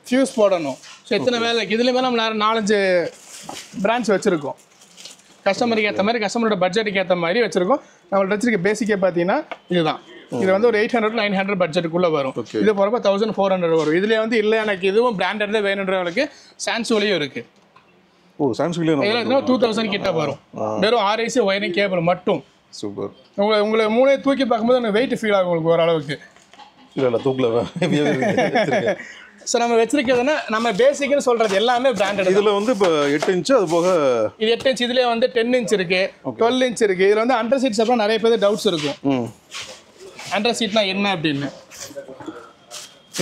S1: ஃபியூஸ் போடணும். ஸோ எத்தனை வேலை இதுலேயுமே நம்ம 4-5 பிரான்ச் வச்சுருக்கோம். கஸ்டமருக்கு ஏற்ற மாதிரி கஸ்டமரோட பட்ஜெட்டுக்கு ஏற்ற மாதிரி வச்சுருக்கோம். நம்மள்ட்ட வச்சிருக்க பேசிக்கே பார்த்தீங்கன்னா இதுதான். இது வந்து ஒரு 800 to 900 பட்ஜெட்டுக்குள்ளே வரும். இது போகிறப்ப 1400 வரும். இதுலேயே வந்து இல்லை எனக்கு இதுவும் பிராண்டட் தான் வேணுன்றவங்களுக்கு சான்சோலியும் இருக்குது.
S2: ஓ, சாம்சங்ல
S1: 2000 கிட்ட வரும். வெறும் ஆர்ஐசி ஒயரிங் கேபிள் மட்டும்.
S2: சூப்பர்.
S1: உங்களை மூளையை தூக்கி பார்க்கும்போது எனக்கு வெயிட் ஃபீல் ஆகும் உங்களுக்கு ஓரளவுக்கு.
S2: இல்லை தூக்கல.
S1: ஸோ நம்ம வச்சிருக்கிறதுனா நம்ம பேசிக்னு சொல்கிறது எல்லாமே பிராண்டட்.
S2: இதில் வந்து இப்போ 8 இன்ச்சு அது போக
S1: இது 8 இன்ச். இதுலேயே வந்து 10 இன்ச் இருக்குது, 12 இன்ச் இருக்குது. இதில் வந்து அண்டர் சீட்ஸ் அப்புறம் நிறைய பேர் டவுட்ஸ் இருக்கும். அண்டர் சீட்னா என்ன அப்படின்னு.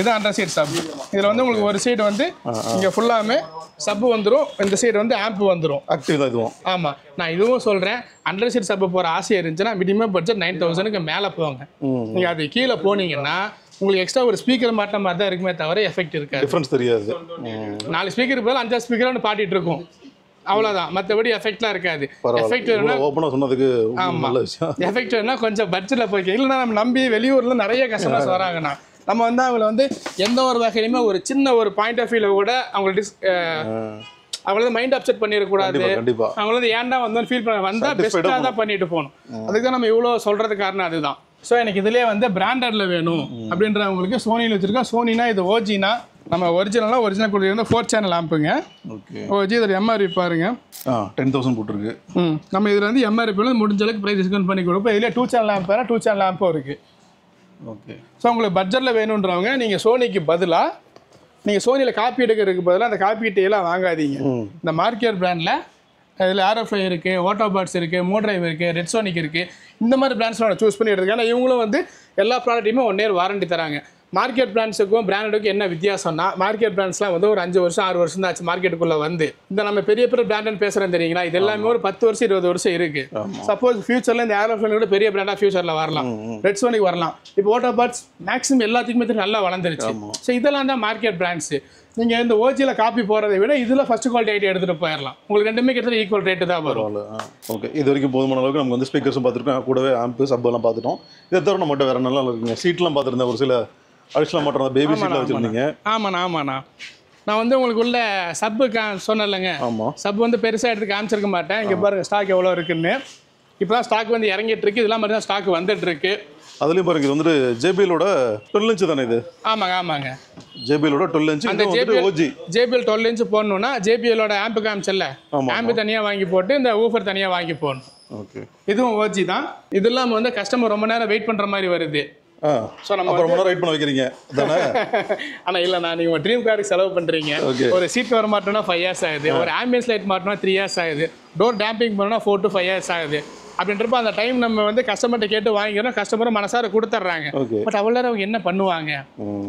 S1: இது அண்டர் சீட் சப். இதில் வந்து உங்களுக்கு ஒரு சீட் வந்து இங்கே ஃபுல்லாமே சப்பு வந்துடும், இந்த சைடு வந்து ஆம்ப் வந்துடும்.
S2: ஆக்டிவ் தான் இதுவும்.
S1: ஆமாம், நான் இதுவும் சொல்கிறேன். அண்டர் சீட் சப்பு போகிற ஆசையாக இருந்துச்சுன்னா மினிமம் பட்ஜெட் 9000க்கு மேலே போங்க. நீங்கள் அது கீழே போனீங்கன்னா உங்களுக்கு எக்ஸ்ட்ரா ஒரு ஸ்பீக்கர் மாட்ட மாதிரி தான் இருக்குமே தவிர எஃபெக்ட் இருக்காது,
S2: டிஃபரன்ஸ் தெரியாது.
S1: 4 ஸ்பீக்கர் போல 5 ஸ்பீக்கர் பாட்டிட்டு இருக்கும், அவ்வளோதான். மற்றபடி எஃபெக்ட்லாம் இருக்காது. எஃபெக்ட்
S2: ஓப்பனாக சொன்னதுக்கு நல்ல விஷயம்.
S1: எஃபெக்ட் வேணும்னா கொஞ்சம் பட்ஜெட்டில் போய்க்க. இல்லைன்னா நம்ம நம்பி வெளியூரில் நிறைய கஸ்டமர்ஸ் வராங்கண்ணா, நம்ம வந்து அவங்கள வந்து எந்த ஒரு வகையிலுமே ஒரு சின்ன ஒரு பாயிண்ட் ஆஃப் வியூவில் கூட அவங்கள வந்து மைண்ட் அப்செட் பண்ணிடக்கூடாது. அவங்கள வந்து ஏன்டா வந்தோன்னு ஃபீல் பண்ண வந்தால் பெஸ்ட்டாக தான் பண்ணிட்டு போகணும். அதுக்கு தான் நம்ம இவ்வளோ சொல்கிறது காரணம் அதுதான். ஸோ எனக்கு இதுலேயே வந்து பிராண்டடில் வேணும் அப்படின்றவங்களுக்கு சோனியில் வச்சுருக்கோம். சோனினா இது ஓஜினா நம்ம ஒரிஜினல் கொடுத்துருந்தா 4 சேனல் ஆம்புங்க. ஓஜி இதோட எம்ஆர்பி பாருங்க
S2: 10,000 போட்டுருக்கு.
S1: நம்ம இதில் வந்து எம்ஆர்பி வந்து முடிஞ்ச அளவுக்கு ப்ரைஸ் டிஸ்கவுண்ட் பண்ணி கொடுப்போம். இதுலேயே 2 சேனல் ஆம்ப் 2 சேனல் ஆம்பும் இருக்குது.
S2: ஓகே.
S1: ஸோ உங்களுக்கு பட்ஜெட்டில் வேணுன்றவங்க நீங்கள் சோனிக்கு பதிலாக நீங்கள் சோனியில் காப்பி எடுக்கிறதுக்கு பதிலாக அந்த காப்பி கிட்டையெல்லாம் வாங்காதீங்க. இந்த மார்க்கியர் பிராண்டில் இதில் ஆர்எஃப்ஐ இருக்குது, ஓட்டோபாட்ஸ் இருக்குது, மோட்ரைவ் இருக்குது, ரெட் சோனிக் இருக்குது. இந்த மாதிரி பிராண்ட்ஸ்லாம் சூஸ் பண்ணி எடுத்துருக்கேன். ஏன்னா இவங்களும் வந்து எல்லா ப்ராடக்ட்டையுமே 1 year வாரண்டி தராங்க. மார்க்கெட் பிராண்ட்ஸுக்கும் பிராண்டுக்கும் என்ன வித்தியாசம்னா மார்க்கெட் பிராண்ட்ஸ்லாம் வந்து ஒரு 5 வருஷம் 6 வருஷம் தான் ஆச்சு மார்க்கெட்டுக்குள்ளே வந்து. இந்த நம்ம பெரிய பெரிய பிராண்டுன்னு பேசுகிறேன் தெரியுங்களா, இது எல்லாமே ஒரு 10 வருஷம் 20 வருஷம் இருக்குது. சப்போஸ் ஃபியூச்சரில் இந்த ஏரோஃப்ளேன் கூட பெரிய பிராண்டாக ஃபியூச்சரில் வரலாம், ரெட் சோனிக் வரலாம். இப்போ ஓட்டோபாட்ஸ் மேக்ஸிமம் எல்லாத்துக்குமே நல்லா வளர்ந்துருச்சு. ஸோ இதெல்லாம் தான் மார்க்கெட் பிராண்ட்ஸு. நீங்கள் இந்த ஓஜியில் காப்பி போகிறதை விட இதில் ஃபஸ்ட் குவாலிட்டி ஐட்டி எடுத்துகிட்டு போயிடலாம். உங்களுக்கு ரெண்டுமே கிட்டத்தட்ட ஈக்குவல் ரேட்டு தான் வரும்.
S2: ஓகே. இது வரைக்கும் போதுமான அளவுக்கு நமக்கு வந்து ஸ்பீக்கர்ஸும் பார்த்துருக்கோம், கூடவே ஆம்பு சப்பெல்லாம் பார்த்துட்டோம். இதை தவிர நம்மகிட்ட வேறு நல்லா இருக்குங்க. சீட்லாம் பார்த்துருந்தேன், ஒரு சில அடிஷனல் மாட்டோம் பேபி சீட்லாம் வச்சுருந்தீங்க.
S1: ஆமாண்ணா நான் வந்து உங்களுக்கு உள்ள சப்பு சொன்னேன்லங்க.
S2: ஆமாம்,
S1: சப்பு வந்து பெருசாக எடுத்து காமிச்சிருக்க மாட்டேன். இங்கே பாருங்கள் ஸ்டாக் எவ்வளோ இருக்குன்னு. இப்போ தான் ஸ்டாக் வந்து இறங்கிட்டு இருக்கு. இதெல்லாம் மாதிரி தான் ஸ்டாக் வந்துட்டு இருக்கு. அதுலேயும்
S2: பாருங்க, இது வந்துட்டு ஜேபிஎலோட 12 இன்ச்சு தானே இது?
S1: ஆமாங்க
S2: ஜேபிஎலோட 12 இன்ச்சு. அந்த
S1: ஜேபிஎல் 12 இன்ச்சு போடணும்னா ஜேபிஎலோட ஆம்பு காமிச்சல்ல, ஆம்பு தனியாக வாங்கி போட்டு இந்த ஊஃபர் தனியாக வாங்கி போடணும்.
S2: ஓகே.
S1: இதுவும் ஓஜி தான். இது இல்லாமல் வந்து கஸ்டமர் ரொம்ப நேரம் வெயிட் பண்ணுற மாதிரி வருது.
S2: ஸோ நம்ம ரொம்ப நேரம் வெயிட் பண்ண வைக்கிறீங்க தானே?
S1: ஆனால் இல்லைண்ணா, நீங்கள் உங்கள் ட்ரீம் காருக்கு செலவு பண்ணுறீங்க. ஒரு சீட் கவர் மாட்டோம்னா 5 years ஆகுது, ஒரு ஆம்பியன்ஸ் லைட் மாட்டோம்னா 3 years ஆகுது, டோர் டேம்பிங் பண்ணோம்னா 4 to 5 years ஆகுது. அப்படின்றப்ப அந்த டைம் நம்ம வந்து கஸ்டமர்கிட்ட கேட்டு வாங்கிக்கிறோம், கஸ்டமரும் மனசார கொடுத்துட்றாங்க. பட் அவ்வளோ நேரம் அவங்க என்ன பண்ணுவாங்க?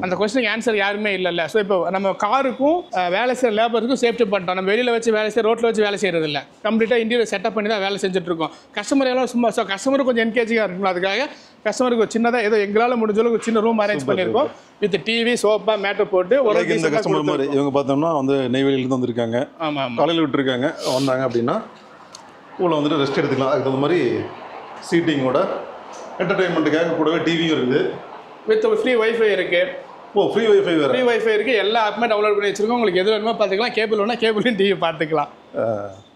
S1: அந்த கொஸ்டினுக்கு ஆன்சர் யாருமே இல்லைல்ல. ஸோ இப்போ நம்ம காருக்கும் வேலை செய்கிற லேபருக்கும் சேஃப்டி பண்ணிட்டோம். நம்ம வெளியில் வச்சு வேலை செய்ய, ரோட்டில் வச்சு வேலை செய்கிறது இல்லை, கம்ப்ளீட்டாக இன்டீரியர் செட்டப் பண்ணி தான் வேலை செஞ்சுட்டு இருக்கோம். கஸ்டமர் எல்லாம் சும்மா ஸோ கஸ்டமருக்கு கொஞ்சம் என்கேஜிங்காக இருக்கணும். அதுக்காக கஸ்டமருக்கு ஒரு சின்னதாக ஏதோ எங்களால் முடிஞ்ச அளவுக்கு சின்ன ரூம் அரேஞ்ச் பண்ணியிருக்கோம். வித் டிவி, சோஃபா, மேட்டர் போட்டு ஒரு
S2: இந்த கஸ்டமர் மாதிரி இவங்க பார்த்தோம்னா வந்து நெய்வேலியிலேருந்து வந்திருக்காங்க.
S1: ஆமாம்,
S2: காலையில் விட்டுருக்காங்க. வந்தாங்க அப்படின்னா உள்ள வந்துட்டு ரெஸ்ட் எடுத்துக்கலாம். அதுக்கு தகுந்த மாதிரி சீட்டிங்கோட என்டர்டைன்மெண்ட்டுக்காக கூடவே டிவியும் இருக்குது.
S1: வித் ஃப்ரீ வைஃபை இருக்குது.
S2: ஃப்ரீ வைஃபை வேறு? ஃப்ரீ
S1: வைஃபை இருக்குது. எல்லா ஆப்புமே டவுன்லோட் பண்ணி வச்சுருக்கோம். உங்களுக்கு எது வேணுமோ பார்த்துக்கலாம். கேபிள் வேணால் கேபிளையும் டிவி பார்த்துக்கலாம்.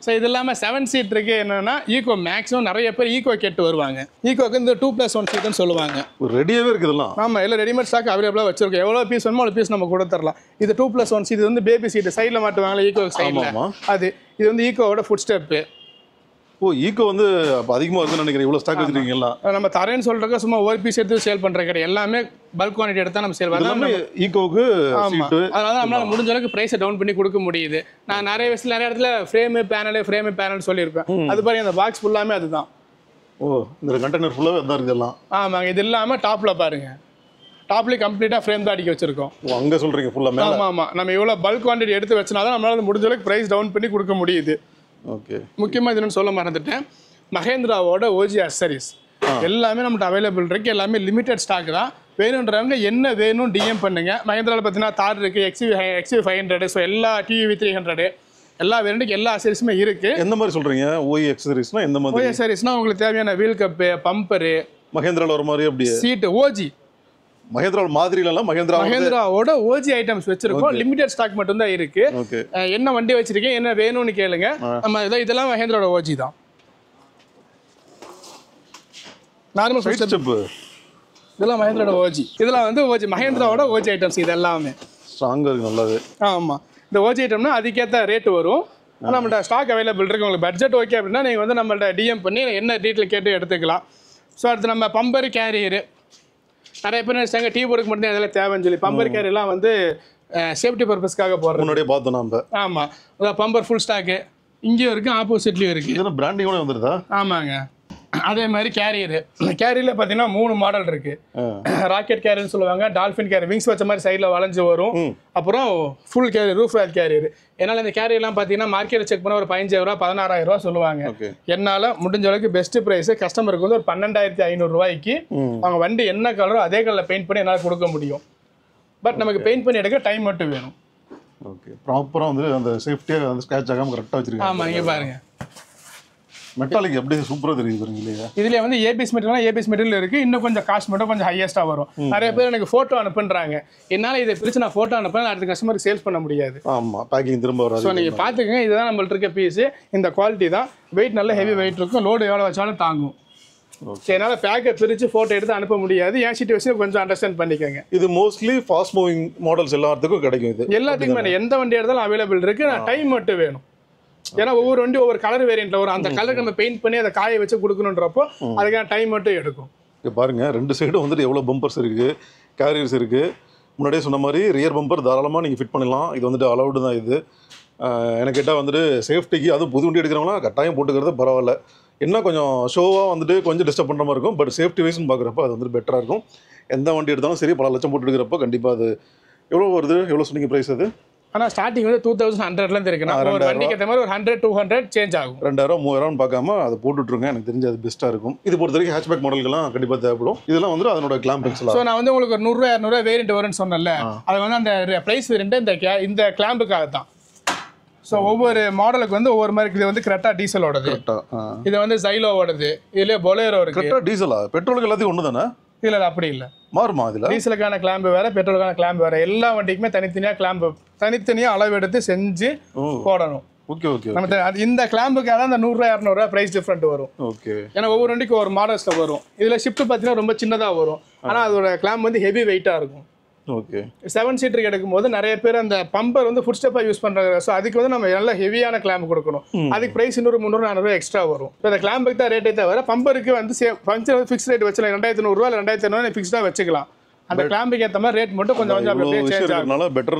S1: ஸோ இது இல்லாமல் 7 seat இருக்குது. என்னென்னா ஈகோ மேக்ஸிமம் நிறைய பேர் ஈகோ கேட்டு வருவாங்க. ஈகோக்கு இந்த 2+1 சீட்டுன்னு சொல்லுவாங்க.
S2: ரெடியாகவே இருக்குதுலாம்.
S1: ஆமாம், எல்லாம் ரெடிமேட் ஸ்டாக் அவைலபிளாக வச்சிருக்கோம். எவ்வளோ பீஸ் வேணுமோ அவ்வளோ பீஸ் நம்ம கூட தரலாம். இது 2+1 சீட். இது வந்து பேபி சீட்டு, சைடில் மாட்டுவாங்களா ஈகோ சைடில், அது. இது வந்து ஈகோவோட ஃபுட் ஸ்டெப்பு.
S2: ஈகோ வந்து அப்போ அதிகமாக இருக்குன்னு நினைக்கிறேன். இவ்வளோ ஸ்டாக் வச்சுருக்கீங்களா?
S1: நம்ம தரேன்னு சொல்கிறக்க சும்மா ஒரு பீஸ் எடுத்து சேல் பண்ணுற கிடையாது. எல்லாமே பல்க் குவான்டிட்டி எடுத்தால் நம்ம சேல் பண்ணலாம்.
S2: ஈகோவுக்கு
S1: ஆமாம், அதனால நம்மளால் முடிஞ்ச அளவுக்கு ப்ரைஸை டவுன் பண்ணி கொடுக்க முடியுது. நான் நிறைய இடத்துல ஃப்ரேமு பேனல் சொல்லியிருப்பேன். அது பாருங்க, அந்த பாக்ஸ் ஃபுல்லாமே அதுதான்.
S2: இந்த கண்டெய்னர் ஃபுல்லாகவே அதான் இருக்குலாம்.
S1: ஆமாங்க. இது இல்லாமல் டாப்பில் பாருங்கள், டாப்லேயே கம்ப்ளீட்டாக ஃப்ரேம் தான் அடிக்க வச்சிருக்கோம்.
S2: அங்கே சொல்கிறீங்க ஃபுல்லாக மேலே?
S1: ஆமாம், நம்ம இவ்வளோ பல்க் குவான்டிட்டி எடுத்து வச்சனா தான் நம்மளால முடிஞ்ச அளவுக்கு ப்ரைஸ் டவுன் பண்ணி கொடுக்க முடியுது.
S2: ஓகே.
S1: முக்கியமாக இதுன்னு சொல்ல மறந்துட்டேன், மஹேந்திராவோட ஓஜி அக்சரிஸ் எல்லாமே நம்மகிட்ட அவைலபிள் இருக்குது. எல்லாமே லிமிடெட் ஸ்டாக் தான். வேணுன்றவங்க என்ன வேணும் டிஎம் பண்ணுங்க. மஹேந்திராவில் பார்த்தீங்கன்னா தார் இருக்குது, XV 500, ஸோ எல்லா TUV 300 எல்லா வேரியண்ட்டுக்கு எல்லா அக்சரிஸுமே இருக்குது.
S2: எந்த மாதிரி சொல்கிறீங்க OE அக்சரிஸ்னால்? எந்த மாதிரி
S1: OE அக்சரிஸ்னால் உங்களுக்கு தேவையான வீல் கப்பு, பம்பரு,
S2: மஹேந்திராவில் வர மாதிரி அப்படியே
S1: சீட்டு, ஓஜி
S2: மஹேந்திராவில் மாதிரிலாம்
S1: மஹேந்திராவோட ஓஜி ஐட்டம்ஸ் வச்சிருக்கோம். லிமிடெட் ஸ்டாக் மட்டும் தான் இருக்கு. என்ன வண்டி வச்சிருக்கேன், என்ன வேணும்னு கேளுங்க. நம்ம இதெல்லாம் மஹேந்திராவோட ஓஜி தான். நார்மல் ஸ்டெப் இதெல்லாம் மஹேந்திராவோட ஓஜி. இதெல்லாம் வந்து ஓஜி மஹேந்திராவோட ஓஜி ஐட்டம்ஸ். இது எல்லாமே
S2: ஸ்ட்ராங்காக இருக்குது, நல்லாது.
S1: ஆமாம், இந்த ஓஜி ஐட்டம்னா அதுக்கேற்ற ரேட்டு வரும். நம்மள்ட்ட ஸ்டாக் அவைலபிள் இருக்குது. உங்களுக்கு பட்ஜெட் ஓகே அப்படின்னா நீங்கள் வந்து நம்மள்ட்ட டிஎம் பண்ணி என்ன டீட்டெயில் கேட்டு எடுத்துக்கலாம். ஸோ அடுத்து நம்ம பம்பர் கேரியரு நிறைய பேர் நினைச்சாங்க டீ போர்டுக்கு மட்டும் அதெல்லாம் தேவைன்னு சொல்லி. பம்பர் கேரியெல்லாம் வந்து சேஃப்டி பர்பஸ்க்காக போடுறோம்.
S2: முன்னாடியே பார்த்தோம் நம்ம.
S1: ஆமாம், அதான் பம்பர் ஃபுல் ஸ்டாக்கு இங்கேயும் இருக்குது, ஆப்போசிட்லேயும் இருக்குது.
S2: இதெல்லாம் பிராண்டிங்கோட வந்துடுதா?
S1: ஆமாங்க. அதே மாதிரி கேரியரில் பார்த்தீங்கன்னா 3 மாடல் இருக்குது. ராக்கெட் கேரியர்னு சொல்லுவாங்க, டால்ஃபின் கேரியர் விங்ஸ் வச்ச மாதிரி சைடில் வளைஞ்சு வரும். அப்புறம் full carrier, roof rack carrier. என்னால் இந்த கேரியர்லாம் பார்த்தீங்கன்னா மார்க்கெட்டில் செக் பண்ண ஒரு 15,000 16,000 சொல்லுவாங்க. என்னால் முடிஞ்ச அளவுக்கு பெஸ்ட் ப்ரைஸ் கஸ்டமருக்கு வந்து ஒரு 12,500 அவங்க வண்டி என்ன கலரோ அதே கலரில் பெயிண்ட் பண்ணி என்னால் கொடுக்க முடியும். பட் நமக்கு பெயிண்ட் பண்ணி எடுக்க டைம் மட்டும் வேணும்.
S2: ஓகே. ப்ராப்பராக வந்து அந்த சேஃப்டியாக வந்து ஸ்க்ராட்ச் ஆகாமல் கரெக்டாக வச்சிருக்காங்க.
S1: ஆமாம், நீங்கள் பாருங்கள்
S2: மெட்டாலிக் எப்படி சூப்பராக தெரியுது பாருங்க இல்லையா?
S1: இதுல வந்து ஏபிஎஸ் மெட்டீரியல் இருக்கு. இன்னும் கொஞ்சம் காஸ்ட் மட்டும் கொஞ்சம் ஹையஸ்டா வரும். நிறைய பேர் எனக்கு போட்டோ அனுப்புன்றாங்க. என்னால இதை பிரிச்சு நான் போட்டோ அனுப்புறேன், அடுத்த கஸ்டமருக்கு சேல்ஸ் பண்ண முடியாது.
S2: ஆமா, பேக்கிங் திரும்ப வராது.
S1: ஸோ நீங்க பாத்துக்கங்க, இதுதான் நம்மள்ட்ட இருக்க பீஸ். இந்த குவாலிட்டி தான். வெயிட் நல்ல ஹெவி வெயிட் இருக்கும். லோடு எவ்வளோ வச்சாலும் தாங்கும். சரி, என்னால் பேக்கை பிரித்து ஃபோட்டோ எடுத்து அனுப்ப முடியாது. என் சிச்சுவேஷன் கொஞ்சம் அண்டர்ஸ்டாண்ட் பண்ணிக்கோங்க.
S2: இது மோஸ்ட்லி ஃபாஸ்ட் மூவிங் மாடல்ஸ் எல்லாத்துக்கும் கிடைக்கும். இது
S1: எல்லாத்துக்குமே எந்த வண்டி எடுத்தாலும் அவைலபிள் இருக்கு. நான் டைம் மட்டும் வேணும். ஏன்னா ஒவ்வொரு வண்டி ஒவ்வொரு கலர் வேரியண்ட்ல வரும். அந்த கலருக்கு நம்ம பெயிண்ட் பண்ணி அதை காய வச்சு கொடுக்கணுன்றப்போ அதுக்கான டைம் மட்டும் எடுக்கும்.
S2: இங்கே பாருங்க, 2 சைடும் வந்துட்டு எவ்வளோ பம்பர்ஸ் இருக்கு, கேரியர்ஸ் இருக்கு. முன்னாடியே சொன்ன மாதிரி ரியர் பம்பர் தாராளமாக நீங்கள் ஃபிட் பண்ணலாம். இது வந்துட்டு அலவுடு தான். இது எனக்கு கேட்டால் வந்துட்டு சேஃப்டிக்கு, அதுவும் புது வண்டி எடுக்கிறவங்களாம் கட்டாயம் போட்டுக்கிறது பரவாயில்ல. என்ன கொஞ்சம் ஷோவாக வந்துட்டு கொஞ்சம் டிஸ்டர்ப் பண்ணுற மாதிரி இருக்கும். பட் சேஃப்டி வைஸ்னு பார்க்குறப்ப அது வந்துட்டு பெட்டராக இருக்கும். எந்த வண்டி எடுத்தாலும் சரி, பல லட்சம் போட்டு எடுக்கிறப்போ கண்டிப்பாக அது எவ்வளோ வருது? எவ்வளோ சொன்னீங்க ப்ரைஸ் அது?
S1: ஆனால் ஸ்டார்டிங் வந்து 2100லேருந்து இருக்குன்னா ஒரு வண்டிக்கு ஏற்ற மாதிரி ஒரு 100-200 சேஞ்ச் ஆகும்.
S2: 2000-3000 பார்க்காம அதை போட்டுட்ருங்க. எனக்கு தெரிஞ்சு அது பெஸ்ட்டாக இருக்கும். இது பொறுத்த வரைக்கும் ஹேட்ச்பேக் மாடல்கெல்லாம் கண்டிப்பாக தேவைப்படும். இதெல்லாம் வந்து அதனோட கிளாம்பிங்ஸ்.
S1: ஸோ நான் வந்து உங்களுக்கு ஒரு 100-200 வேரியண்ட் வரும்னு சொன்னேன்ல, அது வந்து அந்த ப்ரைஸ் வேரியண்ட் இந்த கிளாம்புக்காக தான். ஸோ ஒவ்வொரு மாடலுக்கு வந்து ஒவ்வொரு மாதிரி. இது வந்து கரெக்டாக டீசலோடது, இது வந்து ஜைலோவோடது, இதுலேயே பொலேரோ இருக்கு.
S2: கரெக்டாக டீசலா? பெட்ரோலுக்கு எல்லாத்தையும் ஒன்று தானே?
S1: இல்லை, அப்படி இல்லை,
S2: மாறுமா? இதில்
S1: டீசலுக்கான கிளாம்பு வேறு, பெட்ரோலுக்கான கிளாம்பு வேறு. எல்லா வண்டிக்குமே தனித்தனியாக கிளாம்பு தனித்தனியாக அளவு எடுத்து செஞ்சு போடணும்.
S2: Okay okay.
S1: நம்ம இந்த கிளாம்புக்காக தான் இந்த 100-200 ப்ரைஸ் டிஃப்ரெண்ட் வரும்.
S2: ஓகே.
S1: ஏன்னா ஒவ்வொரு வண்டிக்கு ஒரு மாடல்ஸில் வரும். இதில் ஷிஃப்ட் பார்த்தீங்கன்னா ரொம்ப சின்னதாக வரும். ஆனால் அதோட கிளாம்ப் வந்து ஹெவி வெயிட்டாக இருக்கும்.
S2: ஓகே.
S1: 7 சீட்டருக்கு எடுக்கும்போது நிறைய பேர் அந்த பம்பர் வந்து ஃபுட் ஸ்டெப்பாக யூஸ் பண்ணுறாங்க. ஸோ அதுக்கு வந்து நம்ம நல்ல ஹெவியான கிளாம்ப் கொடுக்கணும். அதுக்கு ப்ரைஸ் 200-300 எக்ஸ்ட்ரா வரும். இப்போ அந்த கிளாம்புக்கு தான் ரேட்டே தவிர பம்பருக்கு வந்து ஃபங்க்ஷன் வந்து ஃபிக்ஸ் ரேட் வச்சுக்கலாம். 2100 இல்லை 2500 ஃபிக்ஸ்டாக வச்சுக்கலாம். அந்த கிளாம்புக்கு ஏற்ற மாதிரி ரேட் மட்டும் கொஞ்சம் கொஞ்சம் அப்படியே சேஞ்ச் ஆகும்.
S2: பெட்டர்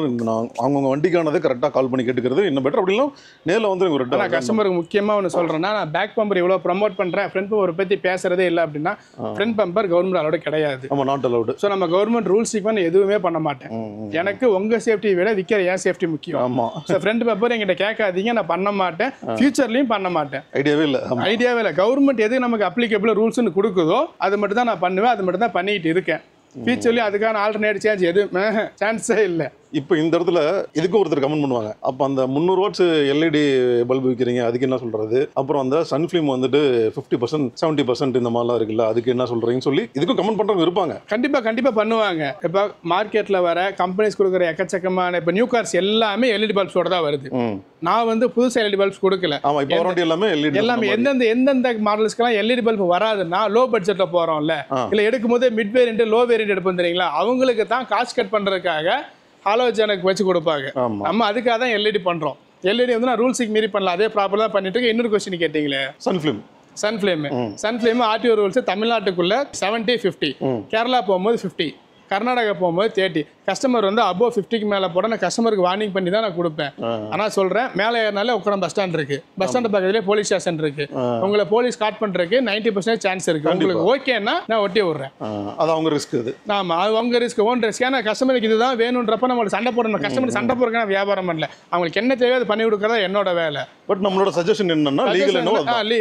S2: அவங்கவுங்க வண்டிக்கானது கரெக்டாக கால் பண்ணி கேட்டுக்கிறது இன்னும் பெட்டர். அப்படின்னா நேரில் வந்து ஒரு
S1: நான் கஸ்டமருக்கு முக்கியமாக ஒன்று சொல்கிறேன்னா, நான் பேக் பம்பர் இவ்வளோ ப்ரமோட் பண்ணுறேன், ஃப்ரண்ட் பம்பர் பற்றி பேசுறதே இல்லை அப்படின்னா, ஃப்ரண்ட் பம்பர் கவர்மெண்ட் அலோடு கிடையாது.
S2: ஆமாம், நாட் அலவுடு.
S1: ஸோ நம்ம கவர்மெண்ட் ரூல்ஸ் நான் எதுவுமே பண்ண மாட்டேன். எனக்கு உங்கள் சேஃப்டி விட விற்கிற என் சேஃப்டி முக்கியம்.
S2: ஆமாம்.
S1: ஸோ ஃப்ரண்ட் பம்பர் எங்கிட்ட கேட்காதீங்க, நான் பண்ண மாட்டேன், ஃபியூச்சர்லையும் பண்ண மாட்டேன்.
S2: ஐடியாவே இல்லை.
S1: கவர்மெண்ட் எது நமக்கு அப்ளிகபிள் ரூல்ஸ்னு கொடுக்குதோ அது மட்டும் தான் நான் பண்ணுவேன், அது மட்டும் தான் பண்ணிக்கிட்டு இருக்கேன். ஃபியூச்சர்லி அதுக்கான ஆல்டர்னேட் சேஞ்ச் எதுவுமே சான்ஸே இல்லை.
S2: இப்போ இந்த இடத்துல இதுக்கும் ஒருத்தர் கமெண்ட் பண்ணுவாங்க, அப்போ அந்த 300 வாட்ஸ் எல்இடி பல்பு விற்கிறீங்க, அதுக்கு என்ன சொல்கிறது? அப்புறம் அந்த சன்ஃபிலிம் வந்துட்டு 50% 70% இந்த மாதிரிலாம் இருக்குல்ல, அதுக்கு என்ன சொல்கிறீங்கன்னு சொல்லி இதுக்கும் கமெண்ட் பண்ணுறவங்க இருப்பாங்க.
S1: கண்டிப்பாக பண்ணுவாங்க. இப்போ மார்க்கெட்டில் வர கம்பெனிஸ் கொடுக்குற எக்கச்சக்கமான இப்போ நியூ கார்ஸ் எல்லாமே எல்இடி பல்ப்ஸோட தான் வருது. நான் வந்து புதுசாக எல்இடி பல்ப்ஸ் கொடுக்கல.
S2: ஆமாம், இப்போ வரண்டி எல்லாமே
S1: எந்தெந்த மாடல்ஸ்க்கெல்லாம் எல்இடி பல்ப் வராதுன்னா லோ பட்ஜெட்டில் போகிறோம்ல, இல்லை எடுக்கும்போது மிட் வேரியண்ட் லோ வேரியண்ட் எடுப்போம் தெரியுங்களா, அவங்களுக்கு தான் காஸ்ட் கட் பண்ணுறதுக்காக ஹாலோஜனுக்கு வச்சு கொடுப்பாங்க. நம்ம அதுக்காக தான் எல்இடி பண்ணுறோம். எல்இடி வந்து நான் ரூல்ஸுக்கு மீறி பண்ணலாம், அதே ப்ராப்பராக தான் பண்ணிட்டு இருக்கேன். இன்னொரு கொஸ்டின் கேட்டிங்களே, சன்ஃப்ளேம் ஆர்டிஓ ரூல்ஸ் தமிழ்நாட்டுக்குள்ள 70-50, கேரளா போகும்போது 50, கர்நாடகா போகும்போது 30. கஸ்டமர் வந்து அபோவ் 50க்கு மேலே போட நான் கஸ்டமருக்கு வார்னிங் பண்ணி தான் நான் கொடுப்பேன். ஆனால் சொல்கிறேன், மேலே ஏறினாலே உட்காந்து பஸ் ஸ்டாண்ட் இருக்குது, பஸ் ஸ்டாண்ட் பக்கத்துலேயே போலீஸ் ஸ்டேஷன் இருக்குது, உங்களை போலீஸ் ஸ்டார்ட் பண்ணுறதுக்கு 90% சான்ஸ் இருக்குது. உங்களுக்கு ஓகேன்னா நான் ஒட்டி விட்றேன்.
S2: அது அவங்க ரிஸ்க். அது
S1: ஆமாம், அது அவங்க ரிஸ்க், ஓன் ரிஸ்க். ஏன்னா கஸ்டமருக்கு இதுதான் வேணுன்றப்ப நம்மளுக்கு சண்டை போடணும். கஸ்டமர் சண்டை போடுறதுக்கு நான் வியாபாரம் பண்ணல, அவங்களுக்கு என்ன தேவையோ அதை பண்ணி கொடுக்குறதா என்னோட வேலை.
S2: பட் நம்மளோட சஜஷன் என்னன்னா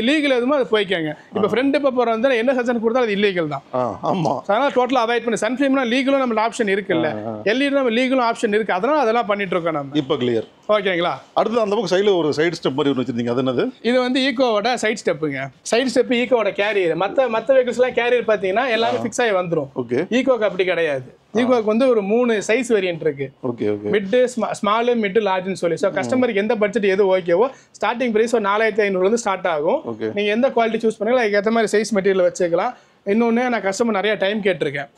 S1: லீகல் எதுவும் அது போய்க்காங்க. இப்போ ஃப்ரெண்டு இப்போ போகிற வந்து என்ன சஜஷன் கொடுத்தா அது இல்லீகல் தான்.
S2: ஆமாம்,
S1: அதனால் டோட்டலாக அவாய்ட் பண்ணி சன்ஃபிலிம்னா லீகலும் நம்ம ஆப்ஷன் இருக்குல்ல, எல்இடி நம்ம லீகலும் ஆப்ஷன் இருக்குது, அதனால் அதெல்லாம் பண்ணிட்டு இருக்கோம் நம்ம.
S2: இப்போ கிளியர்
S1: ஓகேங்களா?
S2: அடுத்து அந்த பக்கம் சைடில் ஒரு சைடு ஸ்டெப் மாதிரி ஒன்று வச்சிருந்தீங்க, அது என்னது?
S1: இது வந்து ஈக்கோவோட சைட் ஸ்டெப்புங்க. சைட் ஸ்டெப் ஈக்கோவோட கேரியர். மற்ற வெஹிக்கிள்ஸ்லாம் கேரியர் பார்த்தீங்கன்னா எல்லாமே ஃபிக்ஸ் ஆகி வந்துடும்.
S2: ஓகே,
S1: ஈக்கோக்கு அப்படி கிடையாது. ஈக்கோக்கு வந்து ஒரு 3 சைஸ் வேரியன்ட் இருக்கு.
S2: Okay okay.
S1: Mid, small, mid, லார்ஜ்னு சொல்லி. ஸோ கஸ்டமருக்கு எந்த பட்ஜெட் எது ஓகேவோ ஸ்டார்டிங் பிரைஸ் ஒரு 4500 ஸ்டார்ட் ஆகும். நீங்கள் எந்த குவாலிட்டி சூஸ் பண்ணீங்களோ அதுக்கு ஏற்ற மாதிரி சைஸ் மெட்டீரியல் வச்சுக்கலாம். இன்னொன்று, நான் கஸ்டமர் நிறைய டைம் கேட்டிருக்கேன்.